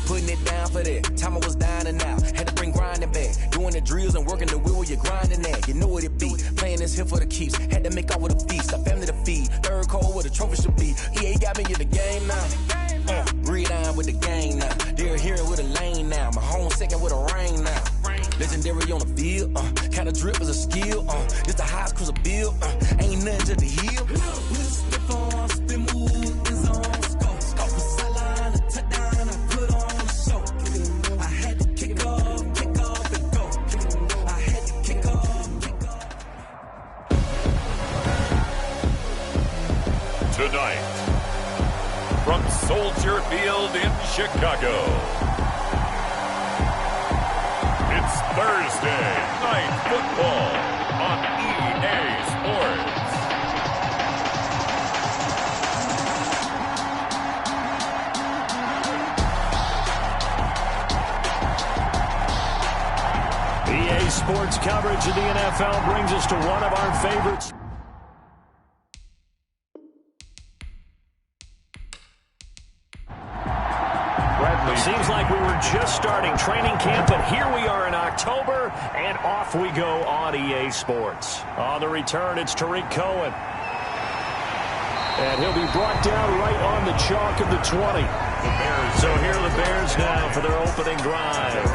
Putting it down for that. Time I was dining out. Had to bring grinding back. Doing the drills and working the wheel where you're grinding at. You know what it be. Playing this here for the keeps. Had to make out with a feast. A family to feed. Third cold where the trophy should be. EA got me in the game now. Read on with the gang now. They're hearing with a lane now. My home second with a rain now. Legendary on the field. Kind of drip is a skill. It's the highest cruiser bill. Ain't nothing to the hill. Tonight, from Soldier Field in Chicago, it's Thursday Night Football on EA Sports. EA Sports coverage of the NFL brings us to one of our favorites. Seems like we were just starting training camp, but here we are in October, and off we go on EA Sports. On the return, it's Tariq Cohen. And he'll be brought down right on the chalk of the 20. So here are the Bears now for their opening drive.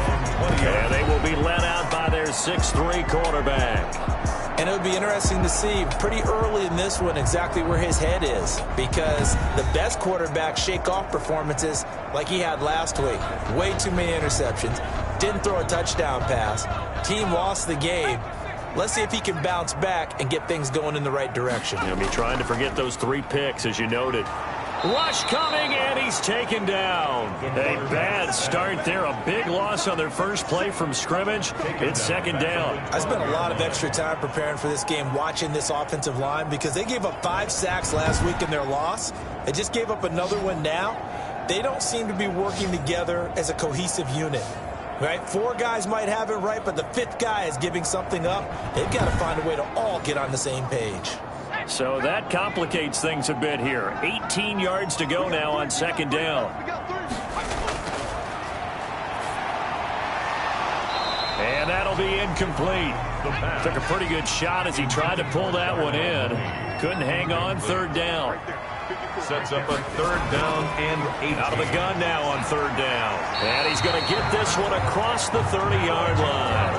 And they will be led out by their 6'3" quarterback. And it would be interesting to see pretty early in this one exactly where his head is, because the best quarterbacks shake off performances like he had last week. Way too many interceptions. Didn't throw a touchdown pass. Team lost the game. Let's see if he can bounce back and get things going in the right direction. He'll be trying to forget those 3 picks, as you noted. Rush coming, and he's taken down. A bad start there. A big loss on their first play from scrimmage. It's second down. I spent a lot of extra time preparing for this game, watching this offensive line, because they gave up 5 sacks last week in their loss. They just gave up another one now. They don't seem to be working together as a cohesive unit. Right? 4 guys might have it right, but the 5th guy is giving something up. They've got to find a way to all get on the same page. So that complicates things a bit here. 18 yards to go now on second down. And that'll be incomplete. Took a pretty good shot as he tried to pull that one in. Couldn't hang on, third down. Sets up a third down and 8. Out of the gun now on third down. And he's going to get this one across the 30-yard line.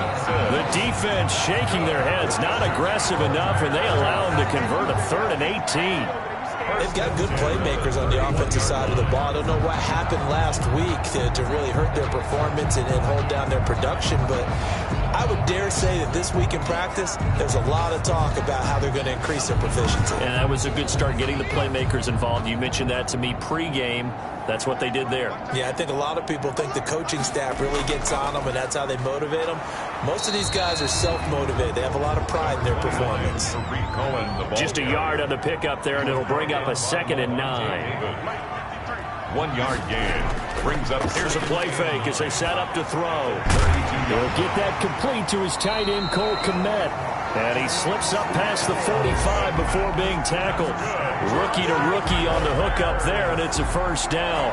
The defense shaking their heads, not aggressive enough, and they allow him to convert a 3rd and 18. They've got good playmakers on the offensive side of the ball. I don't know what happened last week to really hurt their performance and hold down their production, but I would dare say that this week in practice, there's a lot of talk about how they're going to increase their proficiency. And that was a good start, getting the playmakers involved. You mentioned that to me pregame. That's what they did there. Yeah, I think a lot of people think the coaching staff really gets on them, and that's how they motivate them. Most of these guys are self-motivated. They have a lot of pride in their performance. Just a yard on the pickup there, and it'll bring up a 2nd and 9. 1 yard gain. Brings up. Here's a play fake as they set up to throw. He'll get that complete to his tight end, Cole Kmet. And he slips up past the 45 before being tackled. Rookie to rookie on the hook up there, and it's a first down.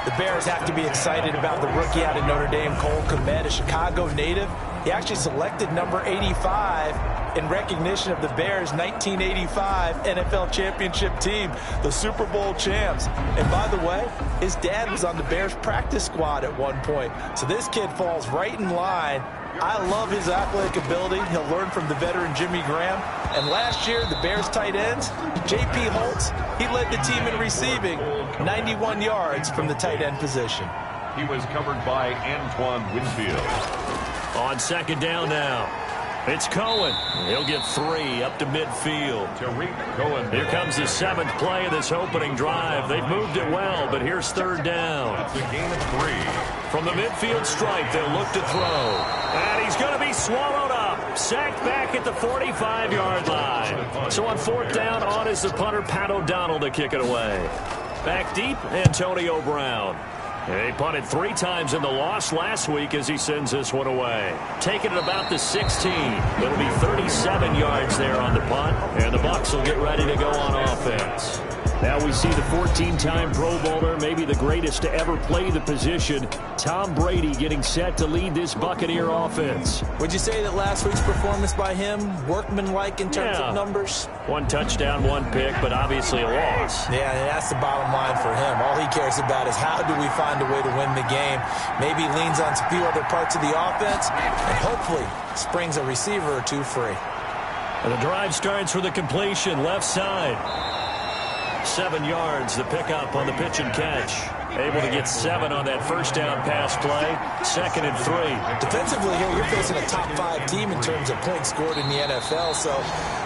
The Bears have to be excited about the rookie out of Notre Dame, Cole Kmet, a Chicago native. He actually selected number 85 in recognition of the Bears' 1985 NFL championship team, the Super Bowl champs. And by the way, his dad was on the Bears practice squad at one point. So this kid falls right in line. I love his athletic ability. He'll learn from the veteran Jimmy Graham. And last year, the Bears tight ends, J.P. Holtz, he led the team in receiving, 91 yards from the tight end position. He was covered by Antoine Winfield. On second down now, it's Cohen. He'll get 3 up to midfield. Tariq Cohen. Here comes the 7th play of this opening drive. They've moved it well, but here's third down. It's a gain of 3. From the midfield stripe, they'll look to throw. And he's going to be swallowed up. Sacked back at the 45-yard line. So on fourth down, on is the punter, Pat O'Donnell, to kick it away. Back deep, Antonio Brown. He punted 3 times in the loss last week as he sends this one away. Taking it about the 16. It'll be 37 yards there on the punt, and the Bucs will get ready to go on offense. Now we see the 14-time Pro Bowler, maybe greatest to ever play the position. Tom Brady getting set to lead this Buccaneer offense. Would you say that last week's performance by him, workmanlike in terms of numbers? 1 touchdown, 1 pick, but obviously a loss. Yeah, and that's the bottom line for him. All he cares about is how do we find a way to win the game. Maybe leans on a few other parts of the offense, and hopefully springs a receiver or two free. And the drive starts with a completion, left side. 7 yards, the pickup on the pitch and catch. Able to get 7 on that first down pass play. 2nd and 3. Defensively here, you're facing a top 5 team in terms of points scored in the NFL. So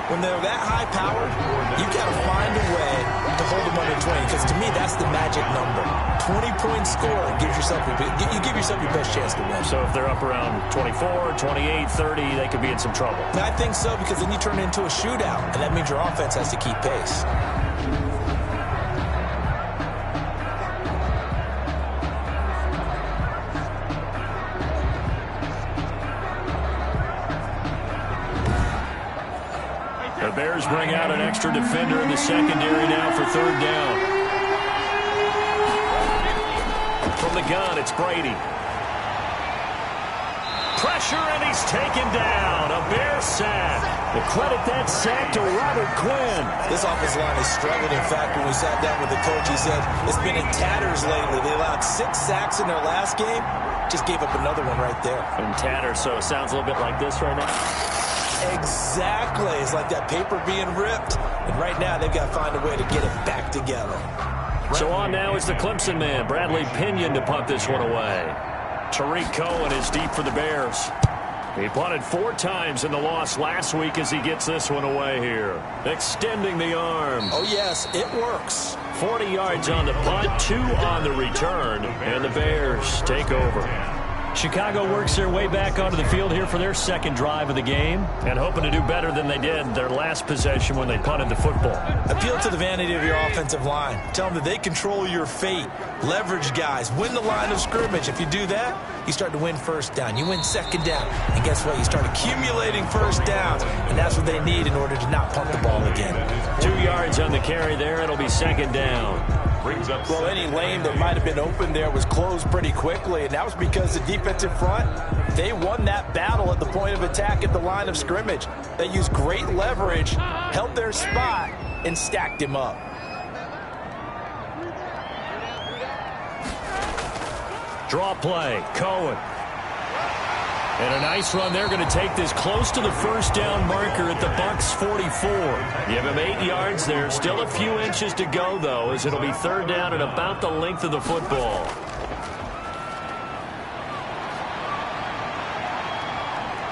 when they're that high powered, you've got to find a way to hold them under 20. Because to me, that's the magic number. 20-point score gives yourself you give yourself your best chance to win. So if they're up around 24, 28, 30, they could be in some trouble. I think so, because then you turn it into a shootout, and that means your offense has to keep pace. The Bears bring out an extra defender in the secondary now for 3rd down. From the gun, it's Brady. Pressure, and he's taken down. A Bear sack. The credit that sack to Robert Quinn. This offensive line has struggled. In fact, when we sat down with the coach, he said it's been in tatters lately. They allowed 6 sacks in their last game. Just gave up another one right there. In tatters, so it sounds a little bit like this right now. Exactly. It's like that paper being ripped. And right now, they've got to find a way to get it back together. So on now is the Clemson man, Bradley Pinion, to punt this one away. Tariq Cohen is deep for the Bears. He punted 4 times in the loss last week as he gets this one away here. Extending the arm. Oh, yes, it works. 40 yards on the punt, 2 on the return, and the Bears take over. Chicago works their way back onto the field here for their 2nd drive of the game, and hoping to do better than they did their last possession when they punted the football. Appeal to the vanity of your offensive line. Tell them that they control your fate. Leverage guys. Win the line of scrimmage. If you do that, you start to win 1st down. You win 2nd down. And guess what? You start accumulating 1st downs, and that's what they need in order to not punt the ball again. 2 yards on the carry there. It'll be 2nd down. Well, any lane that might have been open there was closed pretty quickly, and that was because the defensive front, they won that battle at the point of attack at the line of scrimmage. They used great leverage, held their spot, and stacked him up. Draw play, Cohen. And a nice run. They're going to take this close to the 1st down marker at the Bucs 44. Give him 8 yards there. Still a few inches to go, though, as it'll be 3rd down and about the length of the football.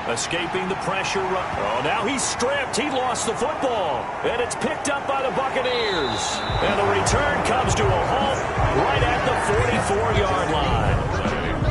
Escaping the pressure. Oh, now he's stripped. He lost the football. And it's picked up by the Buccaneers. And the return comes to a halt right at the 44-yard line.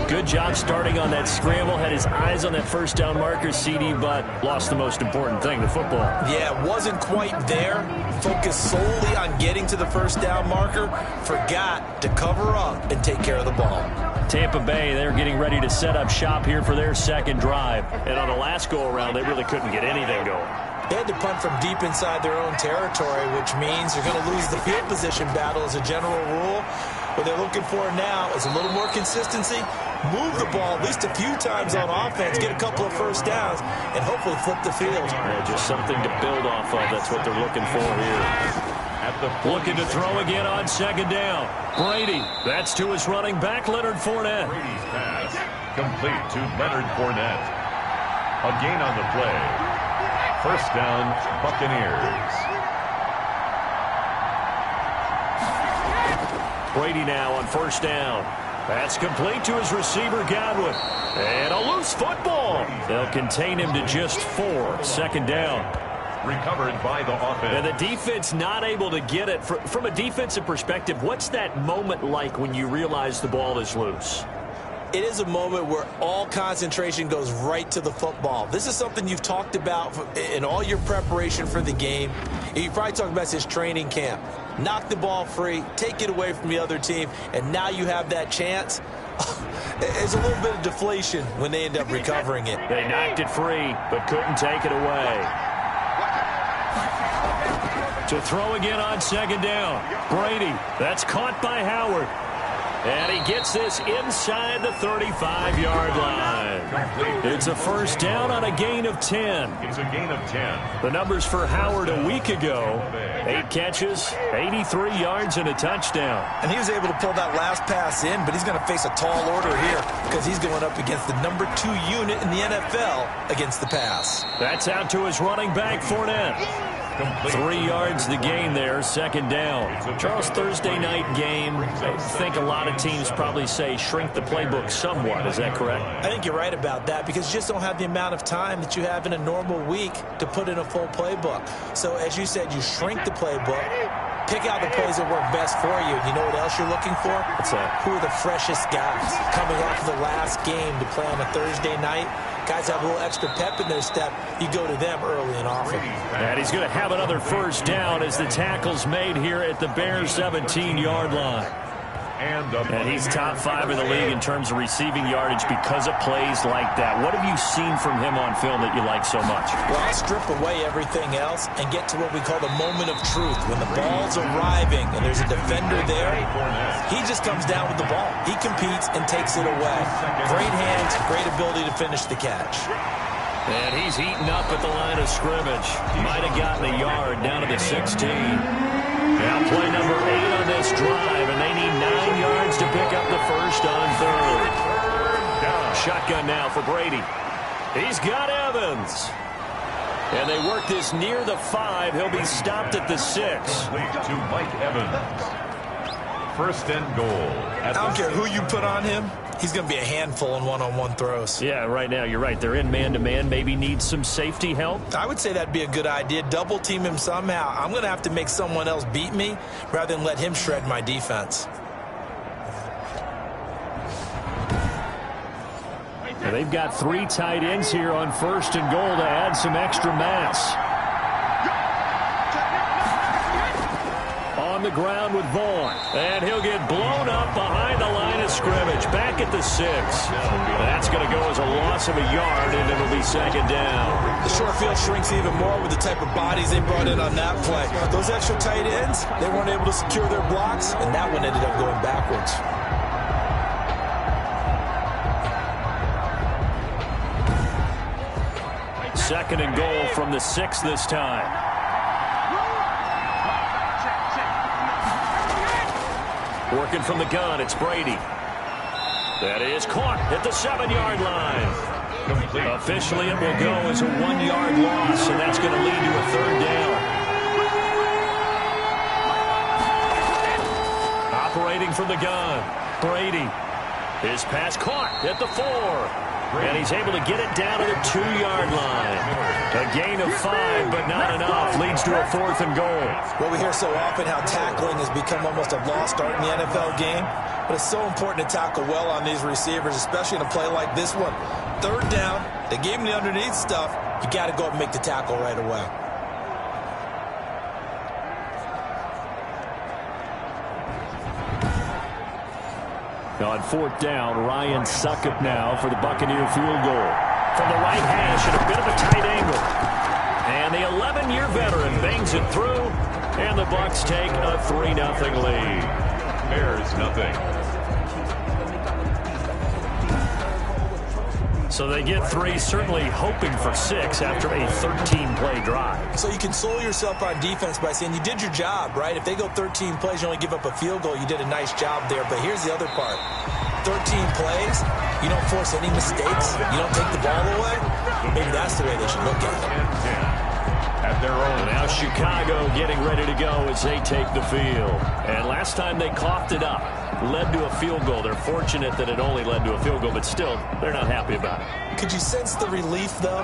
Good job starting on that scramble. Had his eyes on that 1st down marker, CD, but lost the most important thing, the football. Yeah, wasn't quite there. Focused solely on getting to the 1st down marker. Forgot to cover up and take care of the ball. Tampa Bay, they're getting ready to set up shop here for their 2nd drive. And on the last go-around, they really couldn't get anything going. They had to punt from deep inside their own territory, which means they're going to lose the field position battle as a general rule. What they're looking for now is a little more consistency, move the ball at least a few times on offense, get a couple of 1st downs, and hopefully flip the field. Yeah, just something to build off of. That's what they're looking for here. Looking to throw again on 2nd down. Brady, that's to his running back, Leonard Fournette. Brady's pass complete to Leonard Fournette. A gain on the play. 1st down, Buccaneers. Brady now on 1st down. That's complete to his receiver, Godwin. And a loose football. They'll contain him to just 4. 2nd down. Recovered by the offense. And the defense not able to get it. From a defensive perspective, what's that moment like when you realize the ball is loose? It is a moment where all concentration goes right to the football. This is something you've talked about in all your preparation for the game. You probably talked about this training camp. Knock the ball free, take it away from the other team, and now you have that chance. There's a little bit of deflation when they end up recovering it. They knocked it free, but couldn't take it away. To throw again on 2nd down. Brady, that's caught by Howard. And he gets this inside the 35-yard line. It's a first down on a gain of 10. It's a gain of 10. The numbers for Howard a week ago: 8 catches, 83 yards, and a touchdown. And he was able to pull that last pass in, but he's going to face a tall order here because he's going up against the number 2 unit in the NFL against the pass. That's out to his running back, Fournette. 3 yards the gain there, second down. Charles, Thursday night game, I think a lot of teams probably say shrink the playbook somewhat. Is that correct? I think you're right about that because you just don't have the amount of time that you have in a normal week to put in a full playbook. So as you said, you shrink the playbook, pick out the plays that work best for you. And you know what else you're looking for? What's that? Who are the freshest guys coming off of the last game to play on a Thursday night? Guys have a little extra pep in their step. You go to them early and often. And he's going to have another first down as the tackle's made here at the Bears' 17-yard line. And he's top 5 in the league in terms of receiving yardage because of plays like that. What have you seen from him on film that you like so much? Well, I'll strip away everything else and get to what we call the moment of truth. When the ball's arriving and there's a defender there, he just comes down with the ball. He competes and takes it away. Great hands, great ability to finish the catch. And he's heating up at the line of scrimmage. Might have gotten a yard down to the 16. Now play number 8 on this drive, and they need 9 yards to pick up the first on third. Shotgun now for Brady. He's got Evans. And they work this near the 5. He'll be stopped at the 6. To Mike Evans. First and goal. I don't care who you put on him. He's going to be a handful in one-on-one throws. Yeah, right now you're right. They're in man-to-man. Maybe need some safety help. I would say that'd be a good idea. Double team him somehow. I'm going to have to make someone else beat me rather than let him shred my defense. Now they've got 3 tight ends here on first and goal to add some extra mass. On the ground with Vaughn. And he'll get blown up behind the line of scrimmage. Back at the 6. That's going to go as a loss of a yard, and it'll be second down. The short field shrinks even more with the type of bodies they brought in on that play. Those extra tight ends, they weren't able to secure their blocks, and that one ended up going backwards. Second and goal from the 6 this time. Working from the gun, it's Brady. That is caught at the 7-yard line. Officially, it will go as a 1-yard loss, and that's going to lead to a third down. Operating from the gun, Brady. His pass caught at the 4. And he's able to get it down to the 2-yard line. A gain of 5, but not enough. Leads to a 4th and goal. Well, we hear so often how tackling has become almost a lost art in the NFL game. But it's so important to tackle well on these receivers, especially in a play like this one. Third down, they gave him the underneath stuff. You got to go up and make the tackle right away. On 4th down, Ryan Succop now for the Buccaneer field goal. From the right hash at a bit of a tight angle. And the 11-year veteran bangs it through. And the Bucs take a 3-0 lead. Bears nothing. So they get 3, certainly hoping for 6 after a 13-play drive. So you console yourself on defense by saying you did your job, right? If they go 13 plays, you only give up a field goal. You did a nice job there. But here's the other part. 13 plays, you don't force any mistakes. You don't take the ball away. Maybe that's the way they should look at it. At their own. Now Chicago getting ready to go as they take the field. And last time they coughed it up, led to a field goal. They're fortunate that it only led to a field goal, but still, they're not happy about it. Could you sense the relief, though,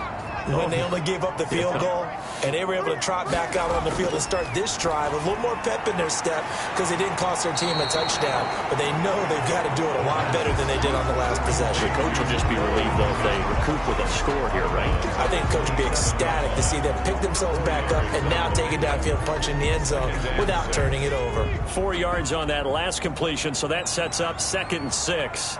when they only gave up the field goal and they were able to trot back out on the field and start this drive with a little more pep in their step because they didn't cost their team a touchdown, but they know they've got to do it a lot better than they did on the last possession. The coach will just be relieved, though, if they recoup with a score here, right? I think the coach would be ecstatic to see them pick themselves back up and now take it downfield, punch in the end zone without turning it over. 4 yards on that last completion, so that sets up 2nd and 6.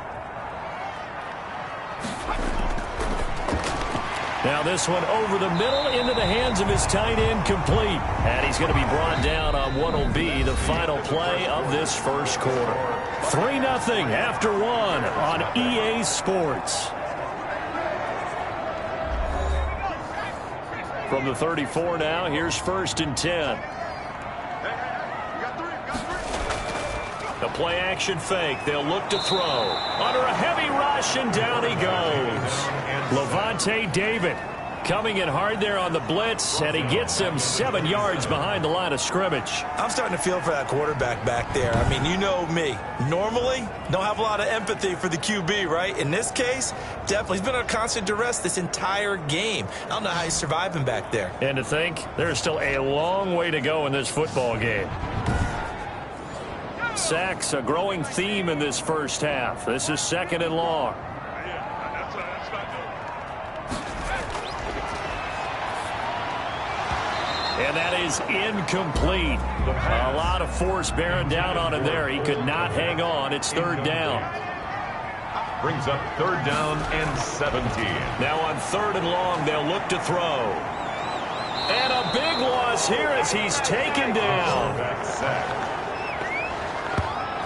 Now this one over the middle into the hands of his tight end, complete. And he's going to be brought down on what will be the final play of this first quarter. 3-0 after one on EA Sports. From the 34 now, here's 1st and 10. The play action fake. They'll look to throw. Under a heavy rush, and down he goes. Lavonte David coming in hard there on the blitz, and he gets him 7 yards behind the line of scrimmage. I'm starting to feel for that quarterback back there. I mean, you know me. Normally, don't have a lot of empathy for the QB, right? In this case, definitely. He's been under constant duress this entire game. I don't know how he's surviving back there. And to think, there's still a long way to go in this football game. Sacks, a growing theme in this first half. This is 2nd and long. And that is incomplete. A lot of force bearing down on him there. He could not hang on. It's 3rd down. Brings up 3rd down and 17. Now on 3rd and long, they'll look to throw. And a big loss here as he's taken down.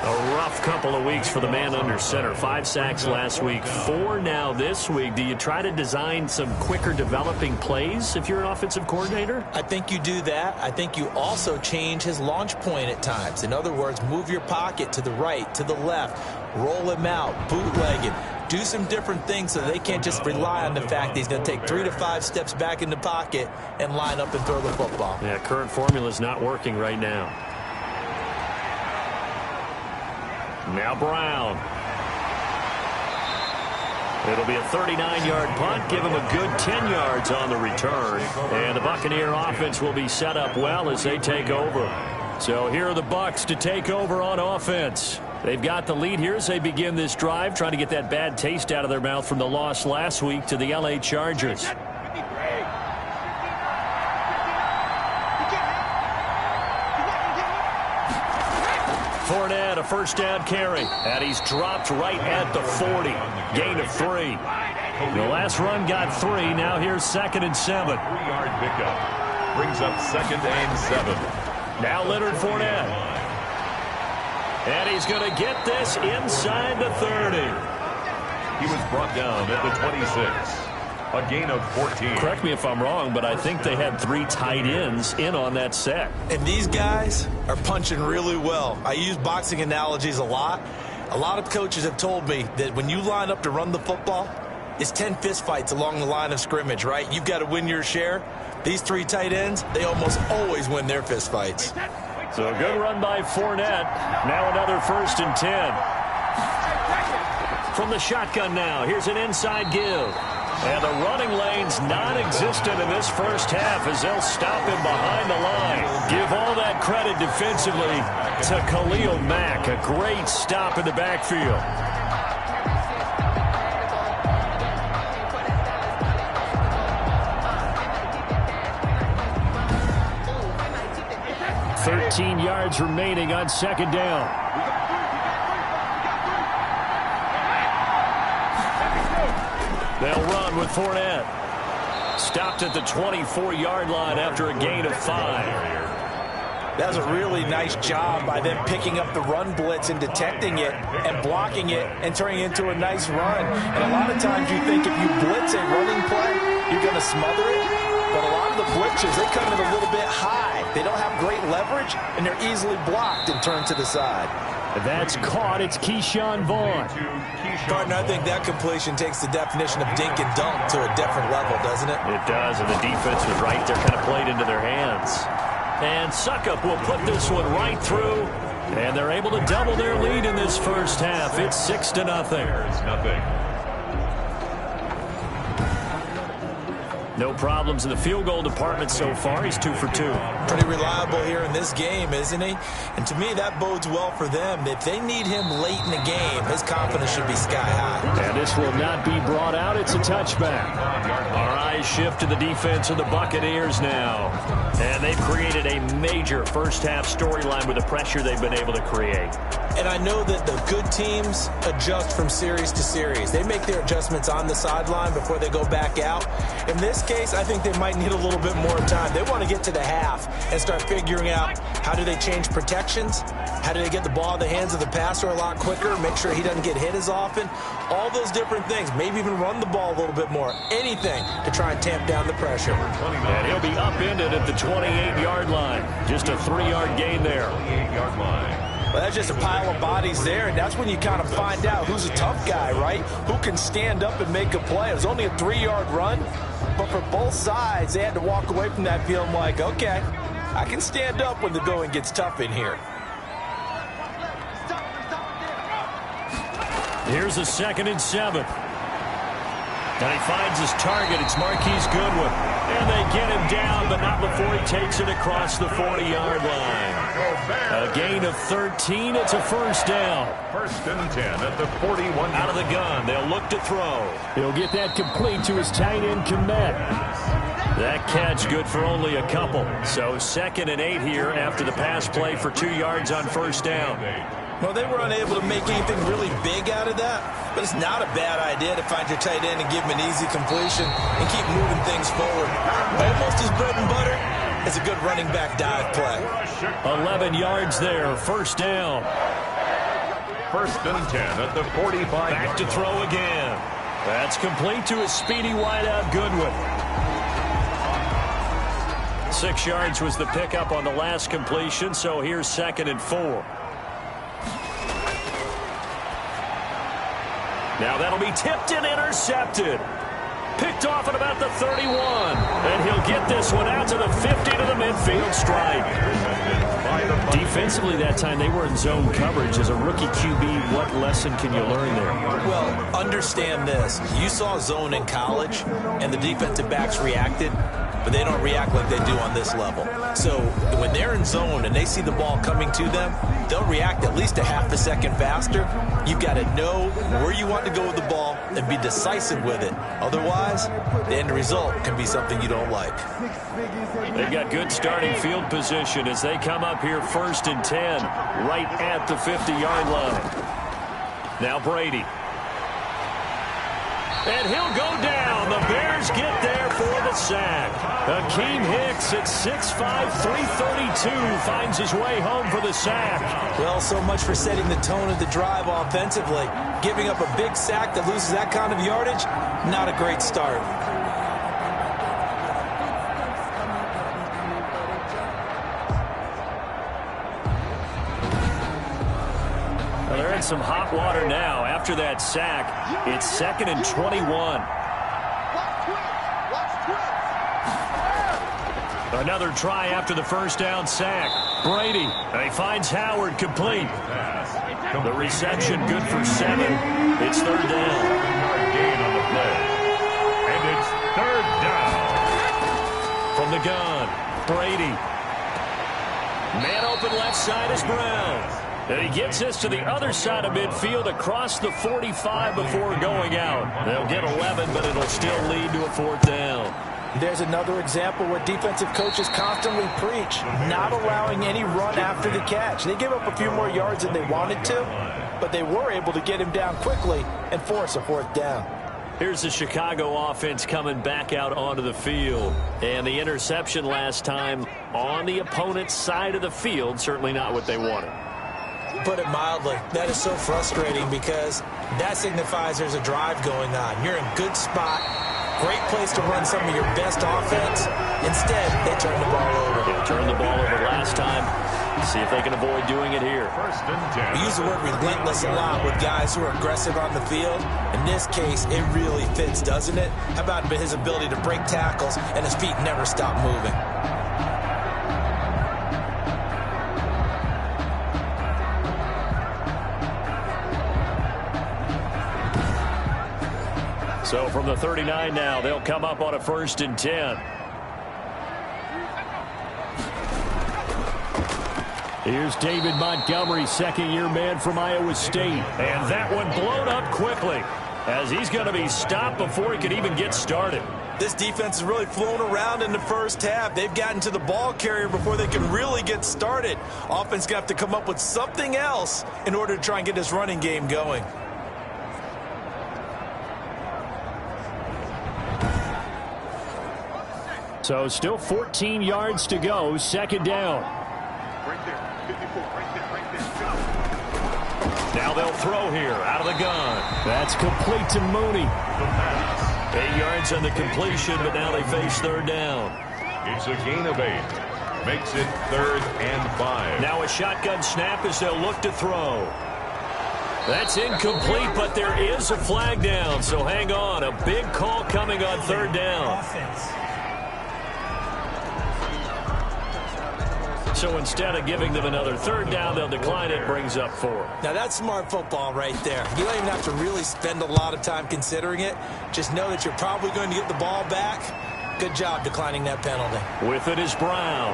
A rough couple of weeks for the man under center. 5 sacks last week, 4 now this week. Do you try to design some quicker developing plays if you're an offensive coordinator? I think you do that. I think you also change his launch point at times. In other words, move your pocket to the right, to the left, roll him out, bootleg him. Do some different things so they can't just rely on the fact that he's going to take 3 to 5 steps back in the pocket and line up and throw the football. Yeah, current formula is not working right now. Now Brown. It'll be a 39-yard punt. Give him a good 10 yards on the return. And the Buccaneer offense will be set up well as they take over. So here are the Bucs to take over on offense. They've got the lead here as they begin this drive, trying to get that bad taste out of their mouth from the loss last week to the L.A. Chargers. Fournette, a 1st down carry, and he's dropped right at the 40. Gain of 3. The last run got 3. Now here's 2nd and 7. 3-yard pickup. Brings up 2nd and 7. Now Leonard Fournette. And he's going to get this inside the 30. He was brought down at the 26. A gain of 14. Correct me if I'm wrong, but I think they had 3 tight ends in on that set. And these guys are punching really well. I use boxing analogies a lot. A lot of coaches have told me that when you line up to run the football, it's 10 fistfights along the line of scrimmage, right? You've got to win your share. These 3 tight ends, they almost always win their fistfights. So a good run by Fournette. Now another 1st and 10. From the shotgun now, here's an inside give. And the running lane's non-existent in this first half as they'll stop him behind the line. Give all that credit defensively to Khalil Mack. A great stop in the backfield. $13 yards remaining on 2nd down. They'll run with Fournette. Stopped at the 24-yard line after a gain of 5. That was a really nice job by them picking up the run blitz and detecting it and blocking it and turning it into a nice run. And a lot of times you think if you blitz a running play, you're going to smother it. But a lot of the blitzes, they come in a little bit high. They don't have great leverage, and they're easily blocked and turned to the side. That's caught. It's Keyshawn Vaughn. Partner, I think that completion takes the definition of dink and dunk to a different level, doesn't it? It does, and the defense was right there, kind of played into their hands. And Suckup will put this one right through, and they're able to double their lead in this first half. It's 6-0. No problems in the field goal department so far. He's 2 for 2. Pretty reliable here in this game, isn't he? And to me, that bodes well for them. If they need him late in the game, his confidence should be sky high. And this will not be brought out. It's a touchback. Our eyes shift to the defense of the Buccaneers now. And they've created a major first-half storyline with the pressure they've been able to create. And I know that the good teams adjust from series to series. They make their adjustments on the sideline before they go back out. In this case, I think they might need a little bit more time. They want to get to the half and start figuring out how do they change protections, how do they get the ball in the hands of the passer a lot quicker, make sure he doesn't get hit as often, all those different things. Maybe even run the ball a little bit more. Anything to try and tamp down the pressure. And he'll be upended at the 28-yard line. Just a 3-yard gain there. 28-yard line. Well, that's just a pile of bodies there, and that's when you kind of find out who's a tough guy, right? Who can stand up and make a play. It was only a 3-yard run, but for both sides, they had to walk away from that field like, okay, I can stand up when the going gets tough in here. Here's a 2nd and 7. And he finds his target. It's Marquise Goodwin. And they get him down, but not before he takes it across the 40-yard line. A gain of 13. It's a first down. 1st and 10 at the 41. Out of the gun. They'll look to throw. He'll get that complete to his tight end, Kmet. That catch good for only a couple. So 2nd and 8 here after the pass play for 2 yards on first down. Well, they were unable to make anything really big out of that, but it's not a bad idea to find your tight end and give him an easy completion and keep moving things forward. Almost his bread and butter is a good running back dive play. 11 yards there, first down. 1st and 10 at the 45. Back to throw again. That's complete to his speedy wideout, Goodwin. 6 yards was the pickup on the last completion, so here's 2nd and 4. Now that'll be tipped and intercepted. Picked off at about the 31. And he'll get this one out to the 50 to the midfield stripe. Defensively that time, they were in zone coverage. As a rookie QB, what lesson can you learn there? Well, understand this. You saw zone in college, and the defensive backs reacted, but they don't react like they do on this level. So when they're in zone and they see the ball coming to them, they'll react at least a half a second faster. You've got to know where you want to go with the ball and be decisive with it. Otherwise, the end result can be something you don't like. They've got good starting field position as they come up here 1st and 10, right at the 50-yard line. Now Brady. And he'll go down. The Bears get there for the sack. Akeem Hicks at 6'5", 332 finds his way home for the sack. Well, so much for setting the tone of the drive offensively. Giving up a big sack that loses that kind of yardage, not a great start. Well, they're in some hot water now. After that sack, it's 2nd and 21. Another try after the first down sack. Brady, and he finds Howard complete. The reception good for 7. It's 3rd down. Gain on the play. And it's 3rd down. From the gun, Brady. Man open left side is Brown. And he gets this to the other side of midfield across the 45 before going out. They'll get 11, but it'll still lead to a 4th down. There's another example where defensive coaches constantly preach, not allowing any run after the catch. They gave up a few more yards than they wanted to, but they were able to get him down quickly and force a 4th down. Here's the Chicago offense coming back out onto the field. And the interception last time on the opponent's side of the field, certainly not what they wanted. Put it mildly, that is so frustrating because that signifies there's a drive going on. You're in good spot. Great place to run some of your best offense. Instead, they turn the ball over. They turned the ball over last time. See if they can avoid doing it here. 1st and 10. We use the word relentless a lot with guys who are aggressive on the field. In this case, it really fits, doesn't it? How about his ability to break tackles and his feet never stop moving? So from the 39 now, they'll come up on a 1st and 10. Here's David Montgomery, second-year man from Iowa State. And that one blown up quickly as he's going to be stopped before he could even get started. This defense has really flown around in the first half. They've gotten to the ball carrier before they can really get started. Offense going to have to come up with something else in order to try and get this running game going. So still 14 yards to go, 2nd down. Now they'll throw here out of the gun. That's complete to Mooney. 8 yards on the completion, but now they face 3rd down. It's a gain of 8. Makes it 3rd and 5. Now a shotgun snap as they'll look to throw. That's incomplete, but there is a flag down, so hang on. A big call coming on 3rd down. So instead of giving them another 3rd down, they'll decline it, brings up 4. Now that's smart football right there. You don't even have to really spend a lot of time considering it. Just know that you're probably going to get the ball back. Good job declining that penalty. With it is Brown.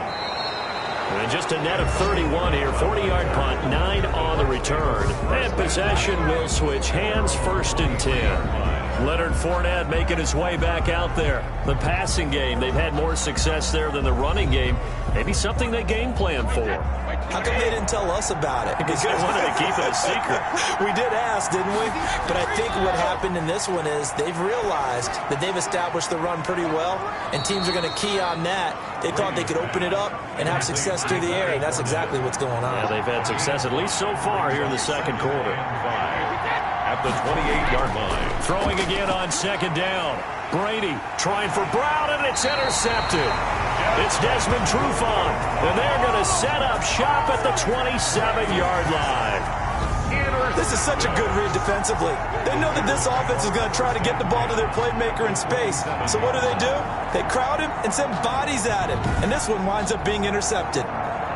And just a net of 31 here. 40-yard punt, 9 on the return. And possession will switch hands, 1st and 10. Leonard Fournette making his way back out there. The passing game, they've had more success there than the running game. Maybe something they game plan for. How come they didn't tell us about it? Because they wanted to keep it a secret. We did ask, didn't we? But I think what happened in this one is they've realized that they've established the run pretty well, and teams are going to key on that. They thought they could open it up and have success through the air, and that's exactly what's going on. Yeah, they've had success at least so far here in the 2nd quarter. At the 28-yard line. Throwing again on 2nd down. Brady trying for Brown, and it's intercepted. It's Desmond Trufant, and they're going to set up shop at the 27-yard line. This is such a good read defensively. They know that this offense is going to try to get the ball to their playmaker in space. So what do? They crowd him and send bodies at him. And this one winds up being intercepted.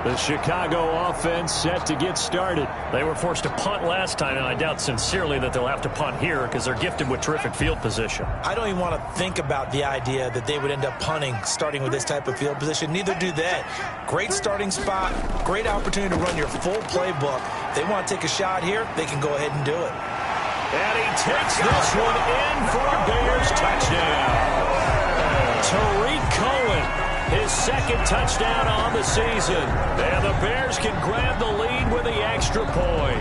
The Chicago offense set to get started. They were forced to punt last time, and I doubt sincerely that they'll have to punt here because they're gifted with terrific field position. I don't even want to think about the idea that they would end up punting starting with this type of field position. Neither do they. Great starting spot, great opportunity to run your full playbook. If they want to take a shot here, they can go ahead and do it. And he takes this one in for a Bears touchdown. Tariq Cohen. His 2nd touchdown on the season. And the Bears can grab the lead with the extra point.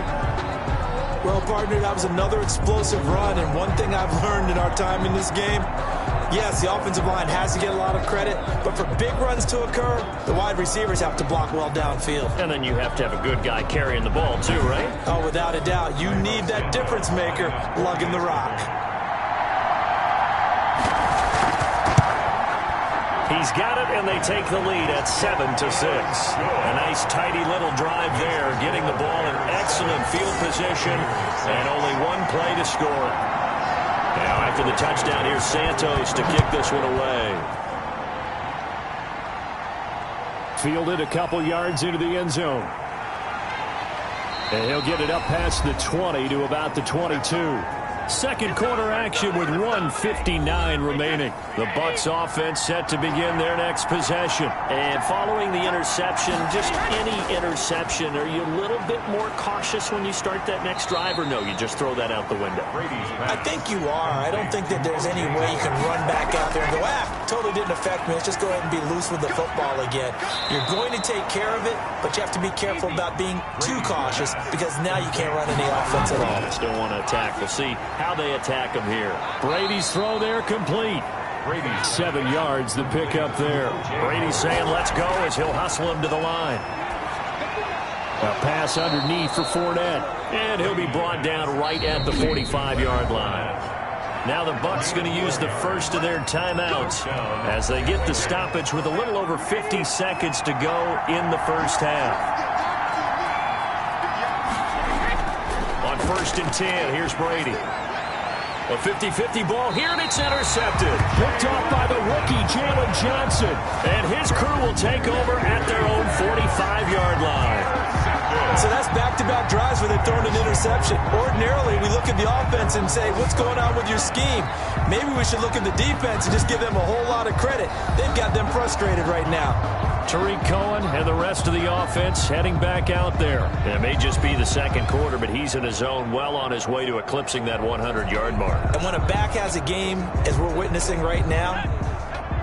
Well, partner, that was another explosive run. And one thing I've learned in our time in this game, yes, the offensive line has to get a lot of credit. But for big runs to occur, the wide receivers have to block well downfield. And then you have to have a good guy carrying the ball too, right? Oh, without a doubt. You need that difference maker lugging the rock. He's got it, and they take the lead at 7-6. A nice, tidy little drive there, getting the ball in excellent field position, and only one play to score. Now, after the touchdown, here's Santos to kick this one away. Fielded a couple yards into the end zone. And he'll get it up past the 20 to about the 22. 2nd quarter action with 1:59 remaining. The Bucs offense set to begin their next possession. And following the interception, just any interception, are you a little bit more cautious when you start that next drive, or no, you just throw that out the window? I think you are. I don't think that there's any way you can run back out there and go, totally didn't affect me. Let's just go ahead and be loose with the football again. You're going to take care of it, but you have to be careful about being too cautious because now you can't run any offense at all. Just don't want to attack. We'll see how they attack him here. Brady's throw there complete. 7 yards the pickup there. Brady saying let's go as he'll hustle him to the line. A pass underneath for Fournette. And he'll be brought down right at the 45-yard line. Now the Bucs going to use the first of their timeouts as they get the stoppage with a little over 50 seconds to go in the first half. On 1st and 10, here's Brady. A 50-50 ball here, and it's intercepted. Picked off by the rookie, Jalen Johnson. And his crew will take over at their own 45-yard line. So that's back-to-back drives where they've thrown an interception. Ordinarily, we look at the offense and say, what's going on with your scheme? Maybe we should look at the defense and just give them a whole lot of credit. They've got them frustrated right now. Tariq Cohen and the rest of the offense heading back out there. It may just be the second quarter, but he's in his zone, well on his way to eclipsing that 100-yard mark. And when a back has a game, as we're witnessing right now,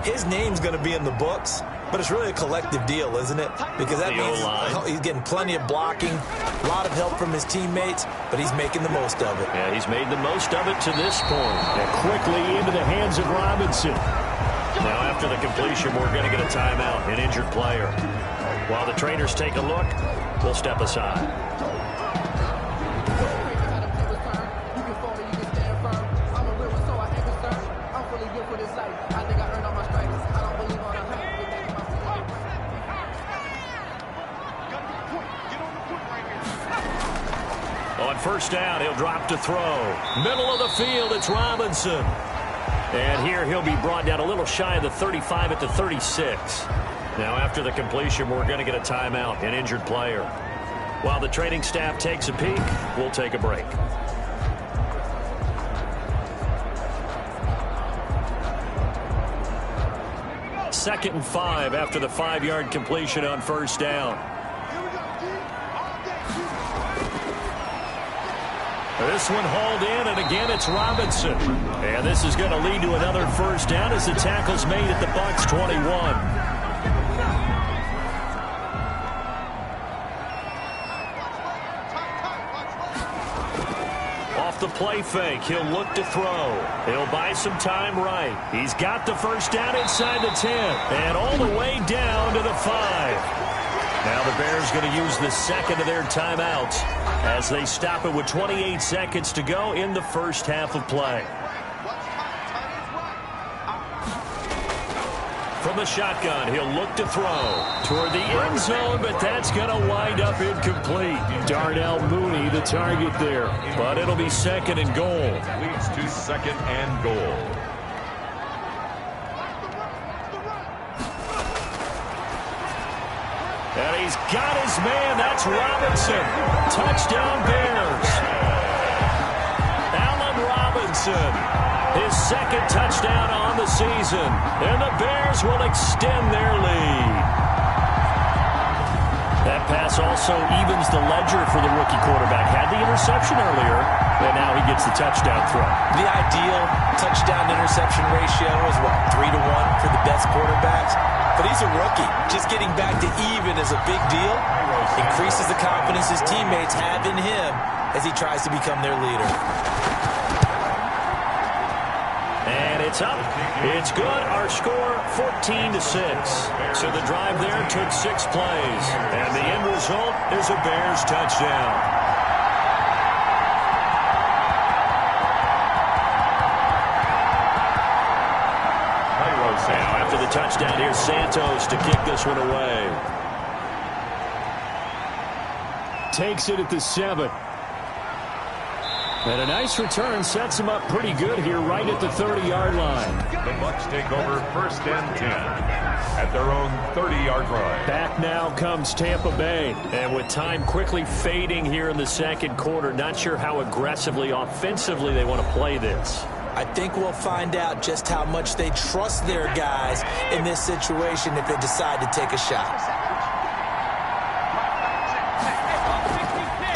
his name's going to be in the books. But it's really a collective deal, isn't it? Because that means he's getting plenty of blocking, a lot of help from his teammates, but he's making the most of it. Yeah, he's made the most of it to this point. And quickly into the hands of Robinson. Now after the completion, we're going to get a timeout, an injured player. While the trainers take a look, we'll step aside. On first down, he'll drop to throw. Middle of the field, it's Robinson. And here he'll be brought down a little shy of the 35 at the 36. Now after the completion, we're going to get a timeout, an injured player. While the training staff takes a peek, we'll take a break. Second and 5 after the 5-yard completion on first down. This one hauled in, and again it's Robinson. And this is going to lead to another first down as the tackle's made at the Bucs 21. Off the play fake, he'll look to throw. He'll buy some time right. He's got the first down inside the 10, and all the way down to the 5. Now the Bears going to use the second of their timeouts as they stop it with 28 seconds to go in the first half of play. From the shotgun, he'll look to throw toward the end zone, but that's going to wind up incomplete. Darnell Mooney, the target there, but it'll be second and goal. Leads to second and goal. And he's got his man. That's Robinson. Touchdown, Bears. Allen Robinson. His second touchdown on the season. And the Bears will extend their lead. That pass also evens the ledger for the rookie quarterback. Had the interception earlier, and now he gets the touchdown throw. The ideal touchdown-interception ratio is, what, 3-1 for the best quarterbacks? But he's a rookie. Just getting back to even is a big deal. Increases the confidence his teammates have in him as he tries to become their leader. And it's up. It's good. Our score, 14-6. So the drive there took 6 plays. And the end result is a Bears touchdown. Now, after the touchdown, here's Santos to kick this one away. Takes it at the 7. And a nice return sets him up pretty good here right at the 30-yard line. The Bucs take over first and 10 at their own 30-yard line. Back now comes Tampa Bay. And with time quickly fading here in the second quarter, not sure how aggressively, offensively they want to play this. I think we'll find out just how much they trust their guys in this situation if they decide to take a shot.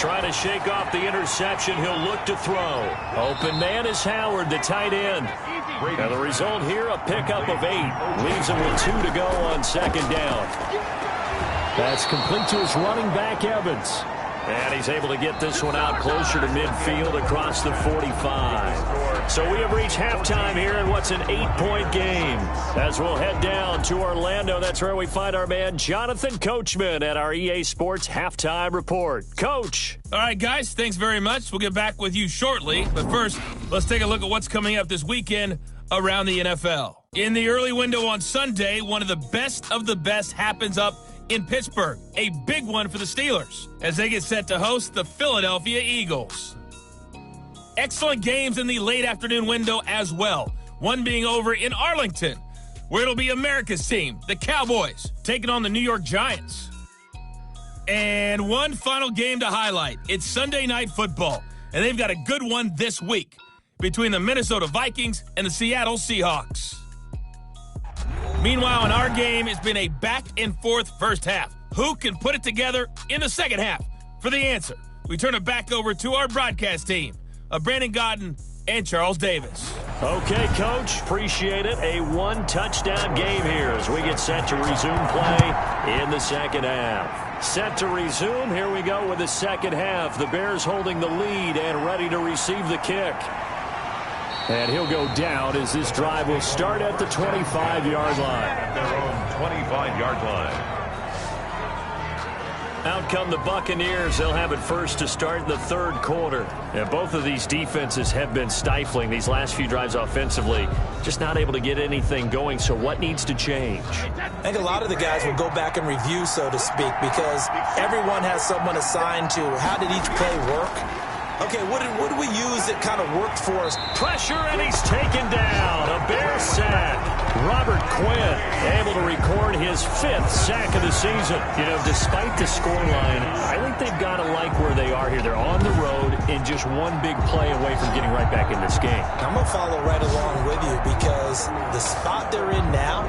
Trying to shake off the interception, he'll look to throw. Open man is Howard, the tight end. And the result here, a pickup of 8. Leaves him with 2 to go on second down. That's complete to his running back, Evans. And he's able to get this one out closer to midfield across the 45. So we have reached halftime here in what's an 8-point game. As we'll head down to Orlando, that's where we find our man Jonathan Coachman at our EA Sports Halftime Report. Coach. All right, guys, thanks very much. We'll get back with you shortly. But first, let's take a look at what's coming up this weekend around the NFL. In the early window on Sunday, one of the best happens up in Pittsburgh, a big one for the Steelers as they get set to host the Philadelphia Eagles. Excellent games in the late afternoon window as well, one being over in Arlington, where it'll be America's team, the Cowboys, taking on the New York Giants. And one final game to highlight. It's Sunday Night Football, and they've got a good one this week between the Minnesota Vikings and the Seattle Seahawks. Meanwhile, in our game, it's been a back-and-forth first half. Who can put it together in the second half? For the answer, we turn it back over to our broadcast team of Brandon Gaudin and Charles Davis. Okay, Coach. Appreciate it. A one-touchdown game here as we get set to resume play in the second half. Set to resume. Here we go with the second half. The Bears holding the lead and ready to receive the kick. And he'll go down as this drive will start at the 25-yard line. At their own 25-yard line. Out come the Buccaneers. They'll have it first to start in the third quarter. And both of these defenses have been stifling these last few drives offensively. Just not able to get anything going. So what needs to change? I think a lot of the guys will go back and review, so to speak, because everyone has someone assigned to how did each play work. Okay, what did we use that kind of worked for us? Pressure, and he's taken down. A Bear sack. Robert Quinn able to record his 5th sack of the season. You know, despite the scoreline, I think they've got to like where they are here. They're on the road and just one big play away from getting right back in this game. I'm going to follow right along with you because the spot they're in now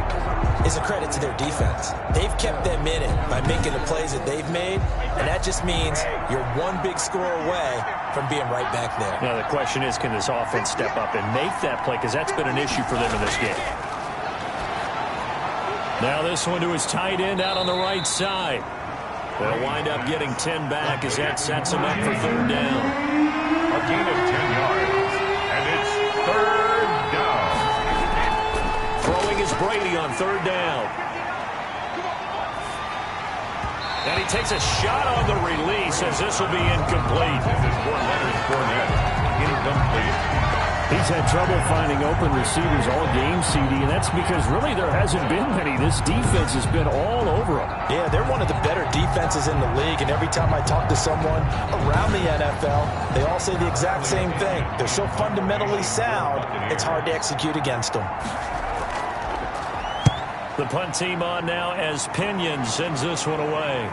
is a credit to their defense. They've kept them in it by making the plays that they've made, and that just means you're one big score away from being right back there. Now, the question is, can this offense step up and make that play? Because that's been an issue for them in this game. Now this one to his tight end out on the right side. They'll wind up getting 10 back as that sets him up for third down. A gain of 10 yards, and it's third down. Throwing is Brady on third down. And he takes a shot on the release as this will be incomplete. This is for Leonard Fournette. Incomplete. He's had trouble finding open receivers all game, CD, and that's because really there hasn't been many. This defense has been all over them. Yeah, they're one of the better defenses in the league, and every time I talk to someone around the NFL, they all say the exact same thing. They're so fundamentally sound, it's hard to execute against them. The punt team on now as Pinion sends this one away.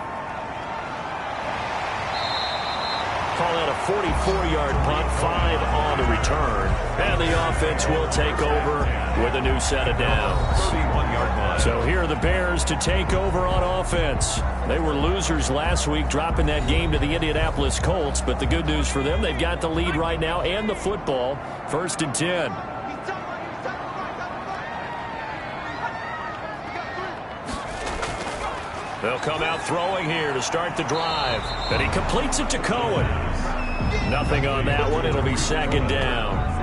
Call out a 44-yard punt, 5 on the return. And the offense will take over with a new set of downs. 31-yard line. So here are the Bears to take over on offense. They were losers last week, dropping that game to the Indianapolis Colts. But the good news for them, they've got the lead right now and the football. 1st and 10. They'll come out throwing here to start the drive. And he completes it to Cohen. Nothing on that one. It'll be 2nd down.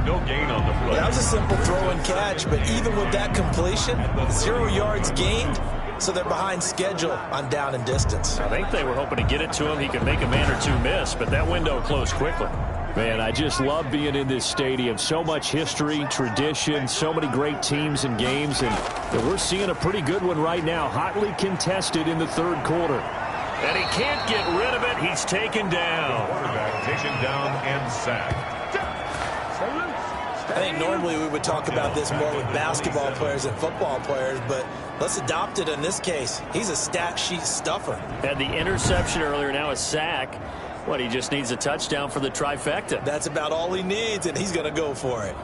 No gain on the play. That was a simple throw and catch, but even with that completion, 0 yards gained, so they're behind schedule on down and distance. I think they were hoping to get it to him. He could make a man or two miss, but that window closed quickly. Man, I just love being in this stadium. So much history, tradition, so many great teams and games, and we're seeing a pretty good one right now. Hotly contested in the third quarter. And he can't get rid of it. He's taken down. Quarterback taken down and sacked. I think normally we would talk about this more with basketball players and football players, but let's adopt it in this case. He's a stat sheet stuffer. Had the interception earlier, now a sack. What, he just needs a touchdown for the trifecta. That's about all he needs, and he's going to go for it.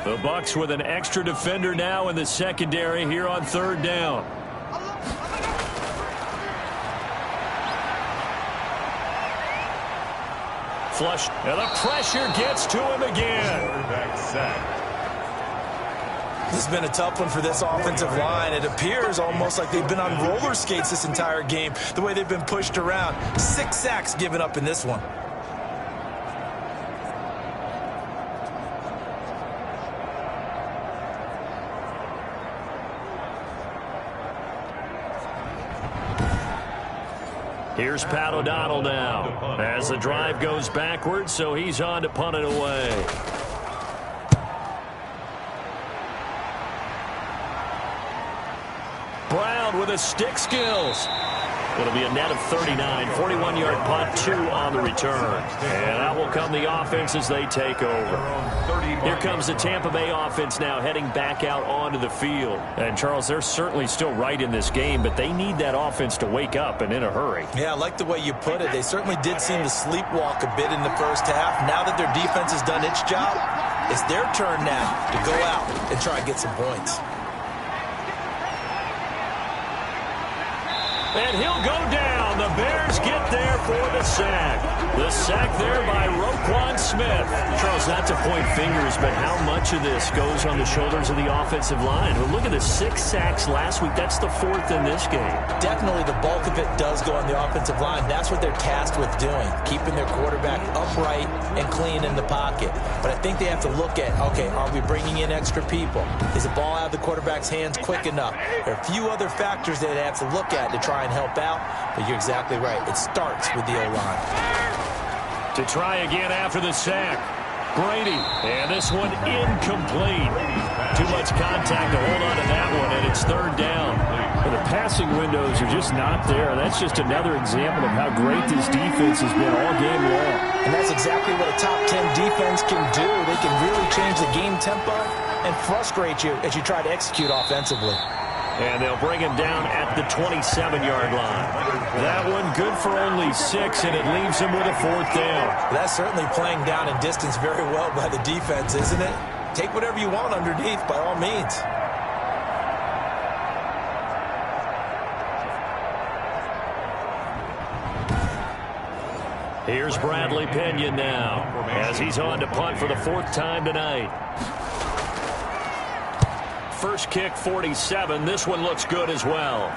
The Bucs with an extra defender now in the secondary here on third down. Flush, and the pressure gets to him again. Quarterback sacked. This has been a tough one for this offensive line. It appears almost like they've been on roller skates this entire game, the way they've been pushed around. 6 sacks given up in this one. Here's Pat O'Donnell now as the drive goes backwards, so he's on to punt it away. Brown with his stick skills. It'll be a net of 39, 41-yard punt, 2 on the return. And that will come the offense as they take over. Here comes the Tampa Bay offense now heading back out onto the field. And, Charles, they're certainly still right in this game, but they need that offense to wake up and in a hurry. Yeah, I like the way you put it. They certainly did seem to sleepwalk a bit in the first half. Now that their defense has done its job, it's their turn now to go out and try and get some points. And he'll go down. The Bears get there for the sack. The sack there by Roquan Smith. Charles, not to point fingers, but how much of this goes on the shoulders of the offensive line? Well, look at the 6 sacks last week. That's the 4th in this game. Definitely the bulk of it does go on the offensive line. That's what they're tasked with doing, keeping their quarterback upright and clean in the pocket. But I think they have to look at, okay, are we bringing in extra people? Is the ball out of the quarterback's hands quick enough? There are a few other factors that they have to look at to try and help out, but you're exactly right. It starts with the O-line. To try again after the sack. Brady, and this one incomplete. Too much contact to hold on to that one, and it's 3rd down. And the passing windows are just not there. That's just another example of how great this defense has been all game long. And that's exactly what a top 10 defense can do. They can really change the game tempo and frustrate you as you try to execute offensively. And they'll bring him down at the 27-yard line. That one good for only 6, and it leaves him with a 4th down. That's certainly playing down in distance very well by the defense, isn't it? Take whatever you want underneath, by all means. Here's Bradley Pinion now, as he's on to punt for the 4th time tonight. First kick, 47. This one looks good as well.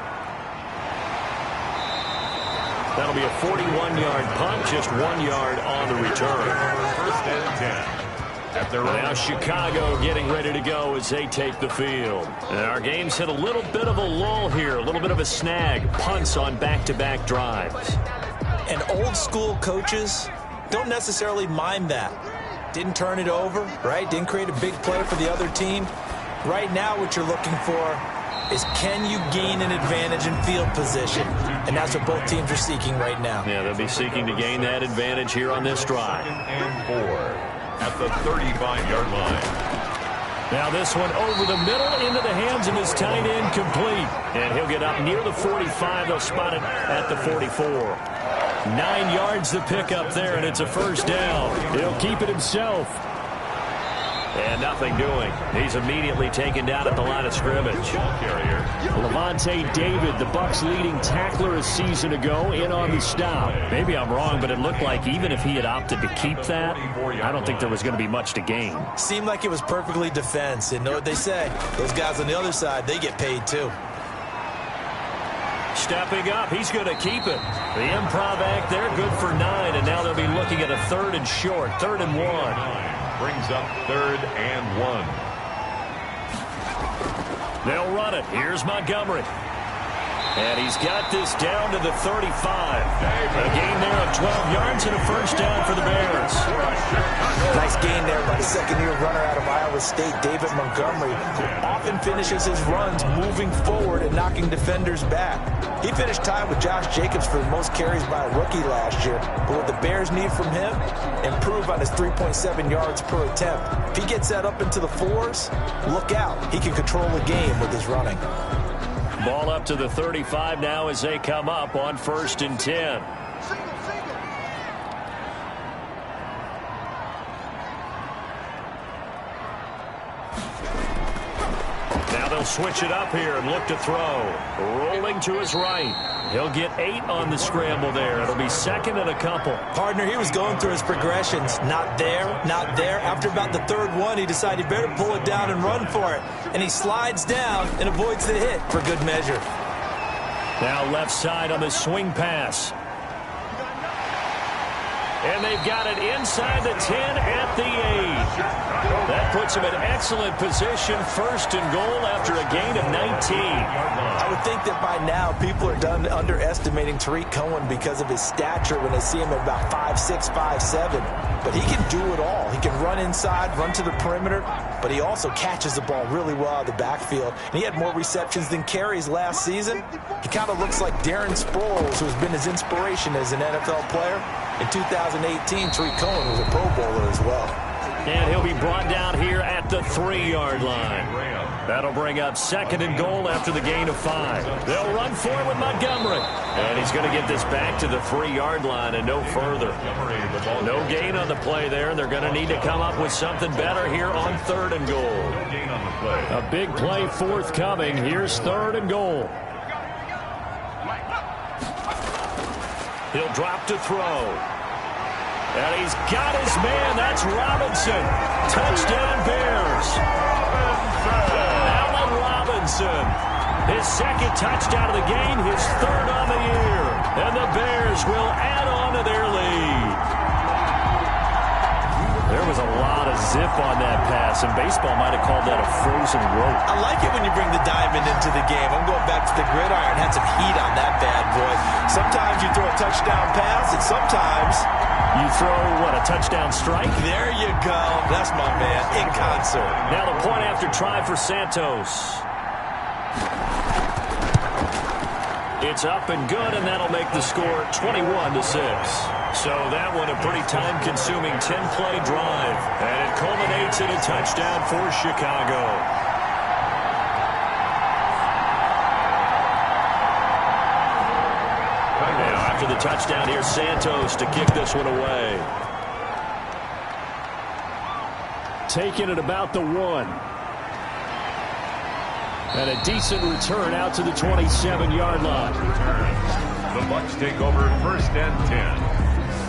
That'll be a 41-yard punt, just 1 yard on the return. 1st and 10. Now Chicago getting ready to go as they take the field. And our game's hit a little bit of a lull here, a little bit of a snag. Punts on back-to-back drives. And old-school coaches don't necessarily mind that. Didn't turn it over, right? Didn't create a big play for the other team. Right now what you're looking for is, can you gain an advantage in field position? And that's what both teams are seeking right now. Yeah, they'll be seeking to gain that advantage here on this drive. 2nd and 4 at the 35-yard line. Now this one over the middle into the hands of his tight end, complete. And he'll get up near the 45. They'll spot it at the 44. 9 yards to pick up there, and it's a 1st down. He'll keep it himself. And nothing doing. He's immediately taken down at the line of scrimmage. Levante David, the Bucs' leading tackler a season ago, in on the stop. Maybe I'm wrong, but it looked like even if he had opted to keep that, I don't think there was going to be much to gain. Seemed like it was perfectly defense. And know what they say? Those guys on the other side, they get paid too. Stepping up, he's going to keep it. The improv act there, good for 9, and now they'll be looking at a 3rd and short, 3rd and 1. Brings up 3rd and 1. They'll run it. Here's Montgomery. And he's got this down to the 35. A gain there of 12 yards and a 1st down for the Bears. Nice gain there by the 2nd-year runner out of Iowa State, David Montgomery, who often finishes his runs moving forward and knocking defenders back. He finished tied with Josh Jacobs for the most carries by a rookie last year. But what the Bears need from him, improve on his 3.7 yards per attempt. If he gets that up into the 4s, look out. He can control the game with his running. Ball up to the 35 now as they come up on 1st and 10. Now they'll switch it up here and look to throw. Rolling to his right. He'll get 8 on the scramble there. It'll be 2nd and a couple. Partner, he was going through his progressions. Not there, not there. After about the 3rd one, he decided better pull it down and run for it. And he slides down and avoids the hit for good measure. Now left side on the swing pass. And they've got it inside the 10 at the 8. That puts them in excellent position, first and goal after a gain of 19. I would think that by now people are done underestimating Tarik Cohen because of his stature when they see him at about 5'6", 5'7". But he can do it all. He can run inside, run to the perimeter, but he also catches the ball really well out of the backfield. And he had more receptions than carries last season. He kind of looks like Darren Sproles, who has been his inspiration as an NFL player. In 2018, Tarik Cohen was a Pro Bowler as well. And he'll be brought down here at the 3-yard line. That'll bring up second and goal after the gain of 5. They'll run for it with Montgomery. And he's going to get this back to the 3-yard line and no further. No gain on the play there, and they're going to need to come up with something better here on 3rd and goal. A big play forthcoming. Here's 3rd and goal. He'll drop to throw. And he's got his man. That's Robinson. Touchdown Bears. Allen Robinson. His second touchdown of the game, his 3rd on the year. And the Bears will add on to their lead. There was a lot of zip on that pass, and baseball might have called that a frozen rope. I like it when you bring the diamond into the game. I'm going back to the gridiron. Had some heat on that bad boy. Sometimes you throw a touchdown pass, and sometimes you throw, what, a touchdown strike? There you go. That's my man, in concert. Now the point after try for Santos. It's up and good, and that'll make the score 21-6. So that one a pretty time-consuming 10-play drive. And it culminates in a touchdown for Chicago. Now after the touchdown, here's Santos to kick this one away. Taking it about the 1. And a decent return out to the 27-yard line. The Bucs take over 1st and 10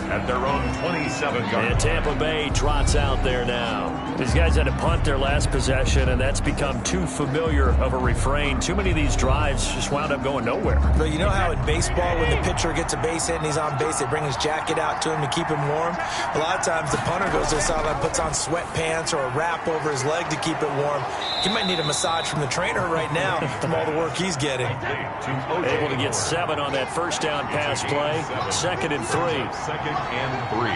at their own 27-yard. And Tampa Bay trots out there now. These guys had to punt their last possession, and that's become too familiar of a refrain. Too many of these drives just wound up going nowhere. But you know how in baseball, when the pitcher gets a base hit and he's on base, they bring his jacket out to him to keep him warm? A lot of times the punter goes to the sideline, puts on sweatpants or a wrap over his leg to keep it warm. He might need a massage from the trainer right now from all the work he's getting. Able to get 7 on that first down pass play. 2nd and 3. 2nd and 3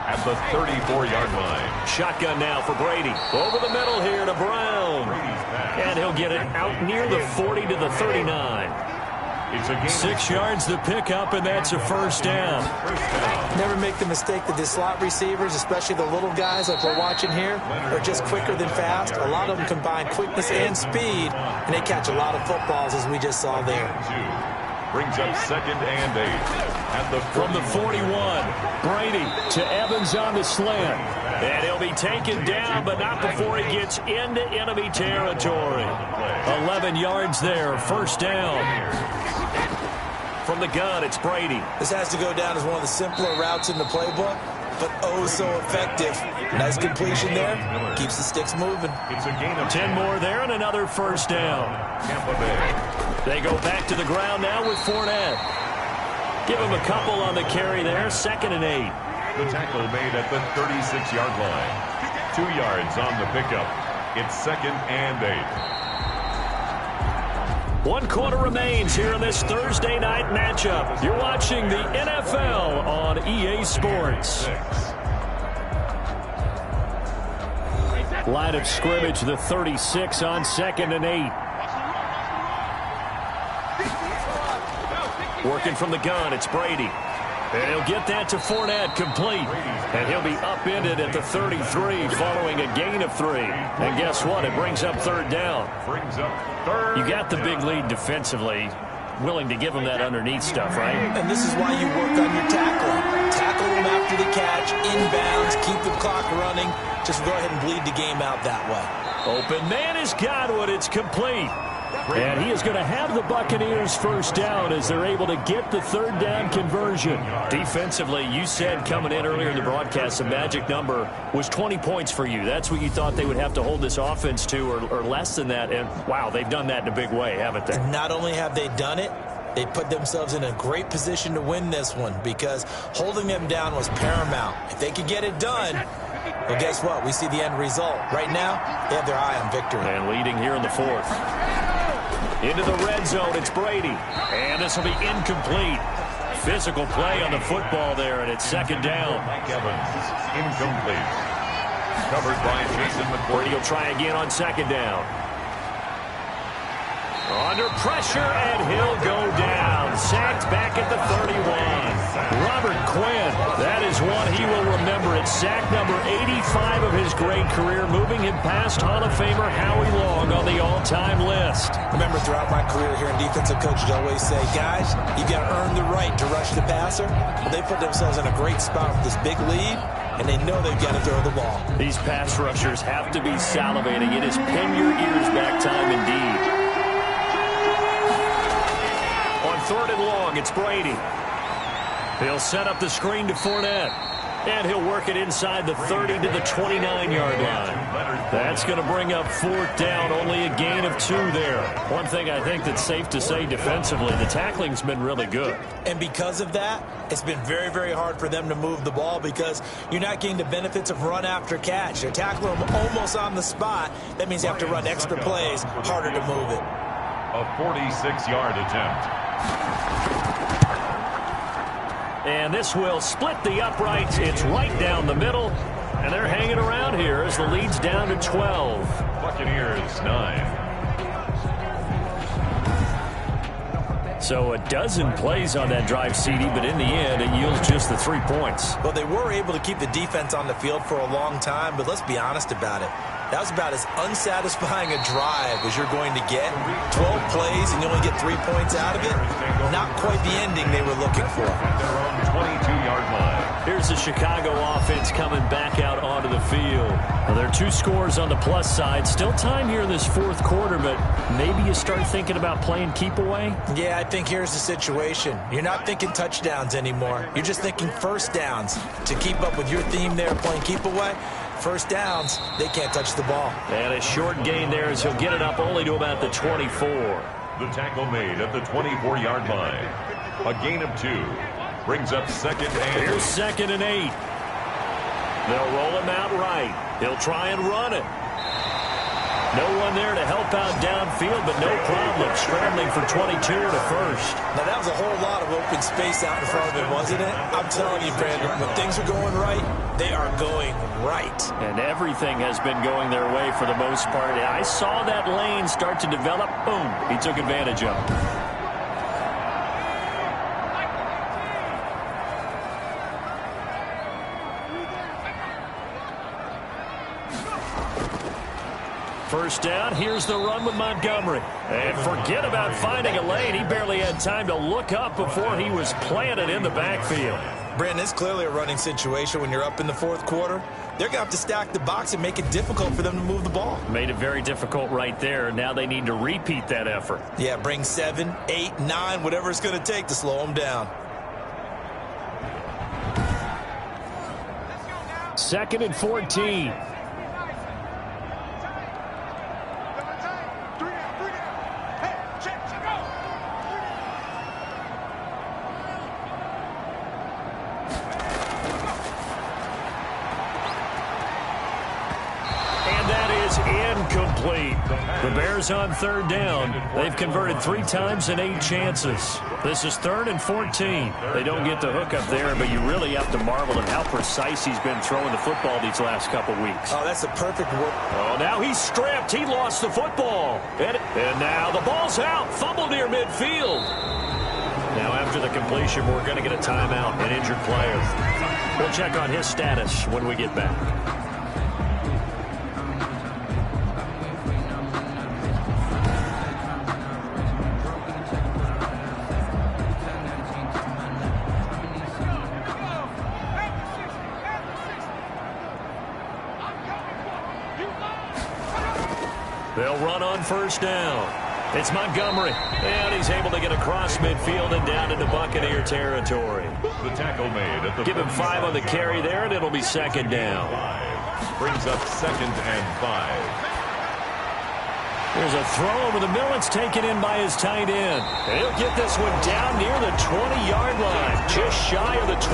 at the 34-yard line. Shotgun now for Brady. Over the middle here to Brown. And he'll get it out near the 40 to the 39. 6 yards the pickup, and that's a first down. Never make the mistake that the slot receivers, especially the little guys like we're watching here, are just quicker than fast. A lot of them combine quickness and speed, and they catch a lot of footballs, as we just saw there. Brings up 2nd and 8 at the 41. From the 41, Brady to Evans on the slant. And he'll be taken down, but not before he gets into enemy territory. 11 yards there, first down. From the gun, it's Brady. This has to go down as one of the simpler routes in the playbook, but oh so effective. Nice completion there. Keeps the sticks moving. It's a gain of 10 more there and another first down. Tampa Bay. They go back to the ground now with Fournette. Give him a couple on the carry there. 2nd and 8. The tackle made at the 36-yard line. 2 yards on the pickup. It's 2nd and 8. 1 quarter remains here in this Thursday night matchup. You're watching the NFL on EA Sports. Line of scrimmage, the 36 on 2nd and 8. Working from the gun, it's Brady. And he'll get that to Fournette, complete. And he'll be upended at the 33 following a gain of 3. And guess what? It brings up 3rd down. Brings up 3rd. You got the big lead defensively. Willing to give him that underneath stuff, right? And this is why you work on your tackling. Tackle them after the catch, inbounds, keep the clock running. Just go ahead and bleed the game out that way. Open man is Godwin. It's complete. And he is going to have the Buccaneers first down as they're able to get the 3rd down conversion. Defensively, you said coming in earlier in the broadcast, the magic number was 20 points for you. That's what you thought they would have to hold this offense to, or less than that. And, wow, they've done that in a big way, haven't they? And not only have they done it, They put themselves in a great position to win this one because holding them down was paramount. If they could get it done, well, guess what? We see the end result. Right now, they have their eye on victory. And leading here in the fourth. Into the red zone, it's Brady. And this will be incomplete. Physical play on the football there, and it's second down. Mike Evans, incomplete. Covered by Jason McCourty. Brady will try again on second down. Under pressure, and he'll go down. Sacked back at the 31. Robert Quinn, that is one he will remember. It's sack number 85 of his great career, moving him past Hall of Famer Howie Long on the all-time list. Remember, throughout my career here in defensive coaches always say, guys, you got to earn the right to rush the passer. Well, they put themselves in a great spot with this big lead, and they know they've got to throw the ball. These pass rushers have to be salivating. It is pin your ears back time indeed. On third and long, it's Brady. He'll set up the screen to Fournette. And he'll work it inside the 30 to the 29-yard line. That's going to bring up fourth down, only a gain of 2 there. One thing I think that's safe to say defensively, the tackling's been really good. And because of that, it's been very, very hard for them to move the ball because you're not getting the benefits of run after catch. They're tackling them almost on the spot. That means you have to run extra plays, harder to move it. A 46-yard attempt. And this will split the uprights. It's right down the middle. And they're hanging around here as the lead's down to 12. Buccaneers 9. So a dozen plays on that drive, CD, but in the end, it yields just the 3 points. Well, they were able to keep the defense on the field for a long time, but let's be honest about it. That was about as unsatisfying a drive as you're going to get. 12 plays and you only get 3 points out of it. Not quite the ending they were looking for. Their own 22-yard line. Here's the Chicago offense coming back out onto the field. Well, there are 2 scores on the plus side. Still time here in this fourth quarter, but maybe you start thinking about playing keep away? Yeah, I think here's the situation. You're not thinking touchdowns anymore. You're just thinking first downs. To keep up with your theme there, playing keep away, first downs, they can't touch the ball. And a short gain there as he'll get it up only to about the 24. The tackle made at the 24-yard line. A gain of 2. Brings up second and... Here's second and 8. They'll roll him out right. He'll try and run it. No one there to help out downfield, but no problem. Scrambling for 22 to first. Now, that was a whole lot of open space out in front of him, wasn't it? I'm telling you, Brandon, when things are going right, they are going right. And everything has been going their way for the most part. I saw that lane start to develop. Boom. He took advantage of it. First down, here's the run with Montgomery. And forget about finding a lane. He barely had time to look up before he was planted in the backfield. Brandon, it's clearly a running situation when you're up in the fourth quarter. They're going to have to stack the box and make it difficult for them to move the ball. Made it very difficult right there. Now they need to repeat that effort. Yeah, bring 7, 8, 9, whatever it's going to take to slow them down. Second and 14. Incomplete. The Bears on third down. They've converted 3 times in 8 chances. This is third and 14. They don't get the hook up there, but you really have to marvel at how precise he's been throwing the football these last couple weeks. Oh, that's a perfect work. Oh, now he's stripped. He lost the football. And now the ball's out. Fumble near midfield. Now after the completion, we're going to get a timeout, an injured player. We'll check on his status when we get back. They'll run on first down. It's Montgomery, and he's able to get across midfield and down into Buccaneer territory. The tackle made at the... Give him 5 on the carry there, and it'll be second down. Brings up second and 5. There's a throw over the middle. It's taken in by his tight end. And he'll get this one down near the 20-yard line, just shy of the 20.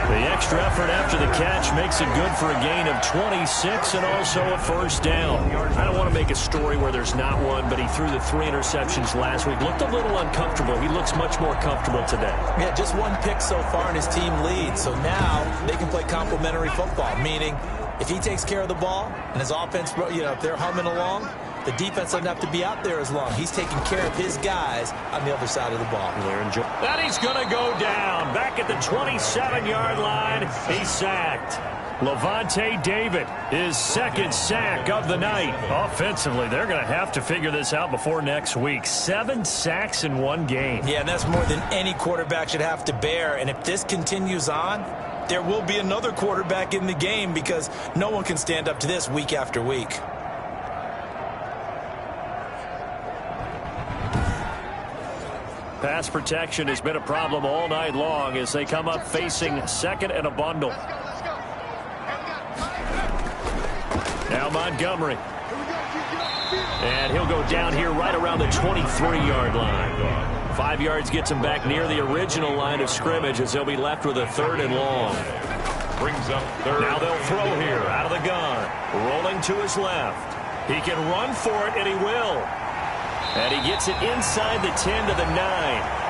The extra effort after the catch makes it good for a gain of 26 and also a first down. I don't want to make a story where there's not one, but he threw the 3 interceptions last week. Looked a little uncomfortable. He looks much more comfortable today. Yeah, just 1 pick so far and his team leads. So now they can play complementary football, meaning if he takes care of the ball and his offense, if they're humming along, the defense doesn't have to be out there as long. He's taking care of his guys on the other side of the ball. That he's going to go down. Back at the 27-yard line, he's sacked. Lavonte David, his second sack of the night. Offensively, they're going to have to figure this out before next week. 7 sacks in 1 game. Yeah, and that's more than any quarterback should have to bear. And if this continues on, there will be another quarterback in the game because no one can stand up to this week after week. Pass protection has been a problem all night long as they come up facing second and a bundle. Now Montgomery. And he'll go down here right around the 23-yard line. 5 yards gets him back near the original line of scrimmage as they'll be left with a 3rd and long. Brings up 3rd. Now they'll throw here out of the gun. Rolling to his left. He can run for it, and he will. And he gets it inside the 10 to the 9.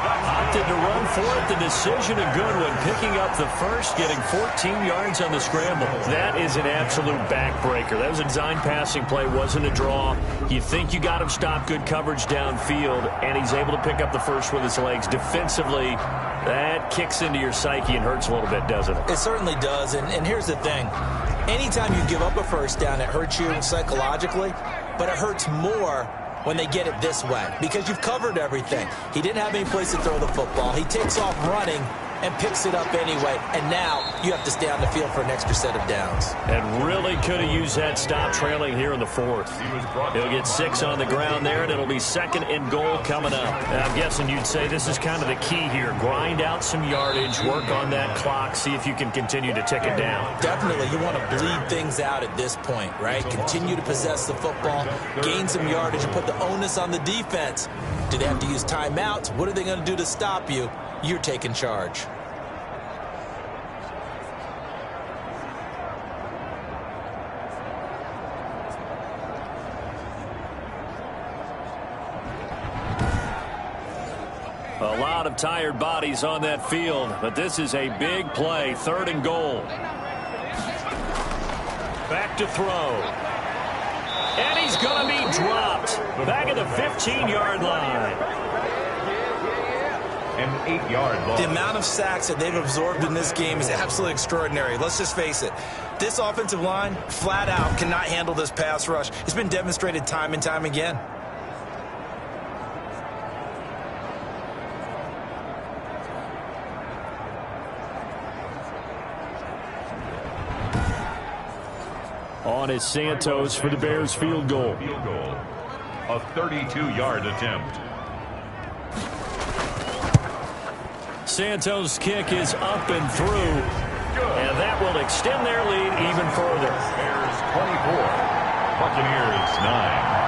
Opted to run for it. The decision a good one. Picking up the first, getting 14 yards on the scramble. That is an absolute backbreaker. That was a design passing play. Wasn't a draw. You think you got him stopped. Good coverage downfield. And he's able to pick up the first with his legs. Defensively, that kicks into your psyche and hurts a little bit, doesn't it? It certainly does. And here's the thing. Anytime you give up a first down, it hurts you psychologically. But it hurts more when they get it this way, because you've covered everything. He didn't have any place to throw the football. He takes off running and picks it up anyway, and now you have to stay on the field for an extra set of downs. And really could have used that stop trailing here in the 4th. He'll get 6 on the ground there, and it'll be 2nd and goal coming up. And I'm guessing you'd say this is kind of the key here. Grind out some yardage, work on that clock, see if you can continue to tick it down. Definitely. You want to bleed things out at this point, right? Continue to possess the football, gain some yardage, and put the onus on the defense. Do they have to use timeouts? What are they going to do to stop you? You're taking charge. A lot of tired bodies on that field, but this is a big play. 3rd and goal. Back to throw. And he's going to be dropped. Back at the 15-yard line. An 8-yard ball. The amount of sacks that they've absorbed in this game is absolutely extraordinary. Let's just face it. This offensive line, flat out, cannot handle this pass rush. It's been demonstrated time and time again. On is Santos for the Bears field goal. A 32-yard attempt. Santos' kick is up and through, and that will extend their lead even further. Bears 24, Buccaneers 9.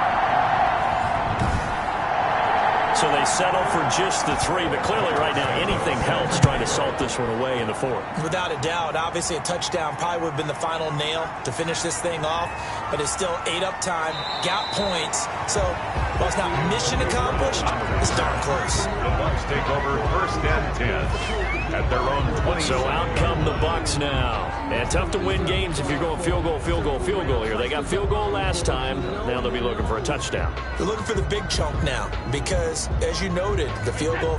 So they settle for just the 3, but clearly right now anything helps trying to salt this one away in the 4th. Without a doubt, obviously a touchdown probably would have been the final nail to finish this thing off, but it's still 8-up time, got points, so while it's not mission accomplished, it's darn close. The Bucs take over 1st and 10 at their own 20. So out come the Bucs now. And tough to win games if you're going field goal, field goal, field goal here. They got field goal last time. Now they'll be looking for a touchdown. They're looking for the big chunk now because, as you noted, the field goal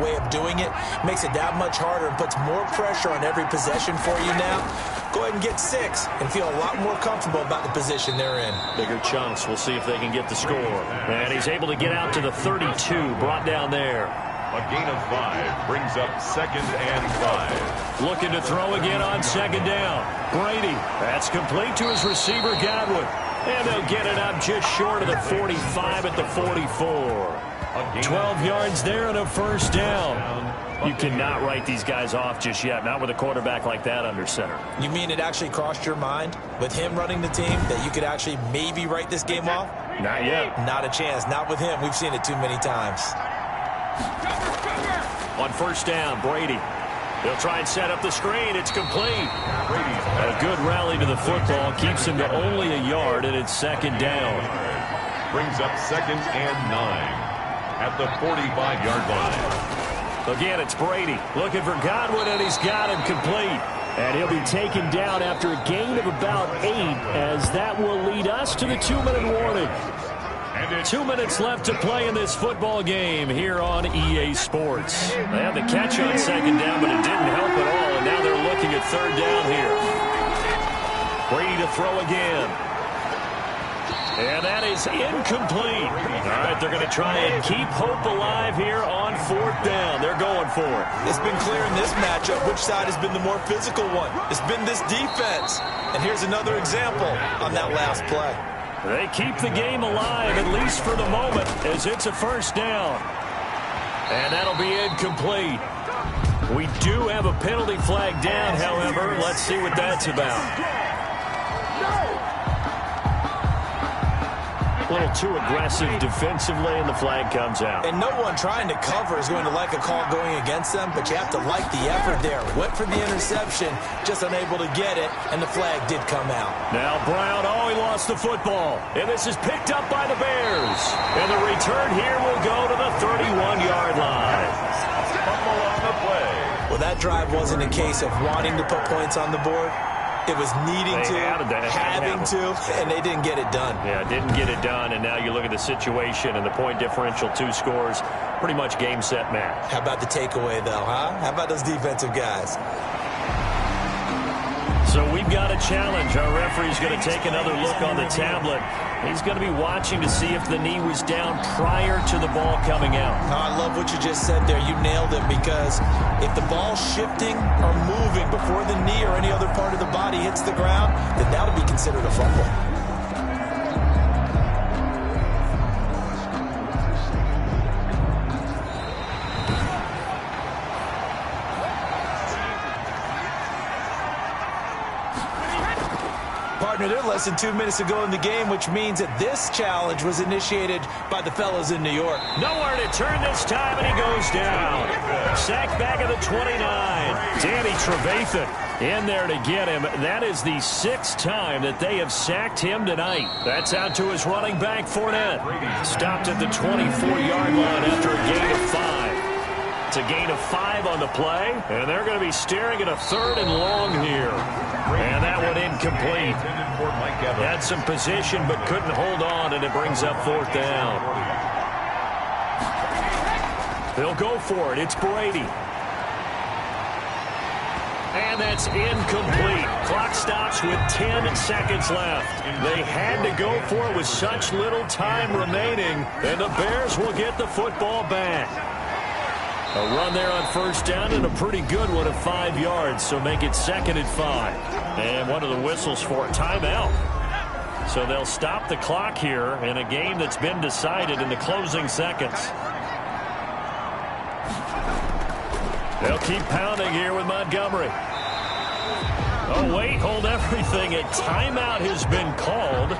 way of doing it makes it that much harder and puts more pressure on every possession for you now. Go ahead and get 6 and feel a lot more comfortable about the position they're in. Bigger chunks. We'll see if they can get the score. And he's able to get out to the 32, brought down there. A gain of 5 brings up 2nd and 5. Looking to throw again on 2nd down. Brady, that's complete to his receiver, Godwin. And they'll get it up just short of the 45 at the 44. 12 yards there and a first down. You cannot write these guys off just yet, not with a quarterback like that under center. You mean it actually crossed your mind with him running the team that you could actually maybe write this game off? Not yet. Not a chance. Not with him. We've seen it too many times. On first down, Brady. He'll try and set up the screen. It's complete. A good rally to the football. Keeps him to only a yard, and it's second down. Brings up 2nd and 9 at the 45-yard line. Again, it's Brady looking for Godwin, and he's got him complete. And he'll be taken down after a gain of about 8, as that will lead us to the 2-minute warning. 2 minutes left to play in this football game here on EA Sports. They had the catch on second down, but it didn't help at all, and now they're looking at third down here. Brady to throw again. And that is incomplete. All right, they're going to try and keep hope alive here on fourth down. They're going for it. It's been clear in this matchup which side has been the more physical one. It's been this defense. And here's another example on that last play. They keep the game alive, at least for the moment, as it's a first down. And that'll be incomplete. We do have a penalty flag down, however. Let's see what that's about. A little too aggressive defensively, and the flag comes out. And no one trying to cover is going to like a call going against them, but you have to like the effort there. Went for the interception, just unable to get it, and the flag did come out. Now Brown, he lost the football. And this is picked up by the Bears. And the return here will go to the 31-yard line. Fumble on the play. Well, that drive wasn't a case of wanting to put points on the board. It was needing to, having to, and they didn't get it done. Yeah, didn't get it done, and now you look at the situation and the point differential, 2 scores, pretty much game, set, match. How about the takeaway, though, huh? How about those defensive guys? So we've got a challenge. Our referee's going to take another look on the tablet. He's going to be watching to see if the knee was down prior to the ball coming out. Oh, I love what you just said there. You nailed it, because if the ball's shifting or moving before the knee or any other part of the body hits the ground, then that'll be considered a fumble. They're less than 2 minutes to go in the game, which means that this challenge was initiated by the fellas in New York. Nowhere to turn this time, and he goes down. Sacked back at the 29. Danny Trevathan in there to get him. That is the 6th time that they have sacked him tonight. That's out to his running back, Fournette. Stopped at the 24-yard line after a gain of 5. It's a gain of 5 on the play, and they're going to be staring at a 3rd and long here. And that one incomplete. Had some position but couldn't hold on, and it brings up 4th down. They'll go for it. It's Brady. And that's incomplete. Clock stops with 10 seconds left. They had to go for it with such little time remaining, and the Bears will get the football back. A run there on first down, and a pretty good one of 5 yards, so make it 2nd and 5. And one of the whistles for a timeout. So they'll stop the clock here in a game that's been decided in the closing seconds. They'll keep pounding here with Montgomery. Oh, wait, hold everything. A timeout has been called.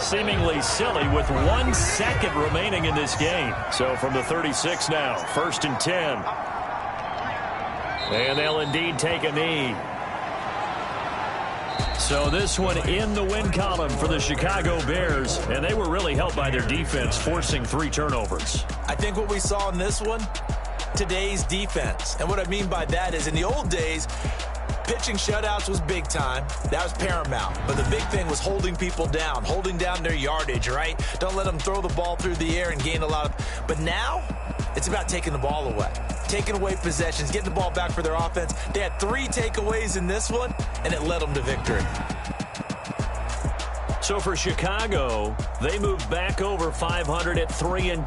Seemingly silly with 1 second remaining in this game. So from the 36 now, 1st and 10. And they'll indeed take a knee. So this one in the win column for the Chicago Bears, and they were really helped by their defense, forcing 3 turnovers. I think what we saw in this one, today's defense. And what I mean by that is in the old days, pitching shutouts was big time. That was paramount. But the big thing was holding people down, holding down their yardage, right? Don't let them throw the ball through the air and gain a lot of... But now, it's about taking the ball away. Taking away possessions, getting the ball back for their offense. They had 3 takeaways in this one, and it led them to victory. So for Chicago, they moved back over 500 at 3-2.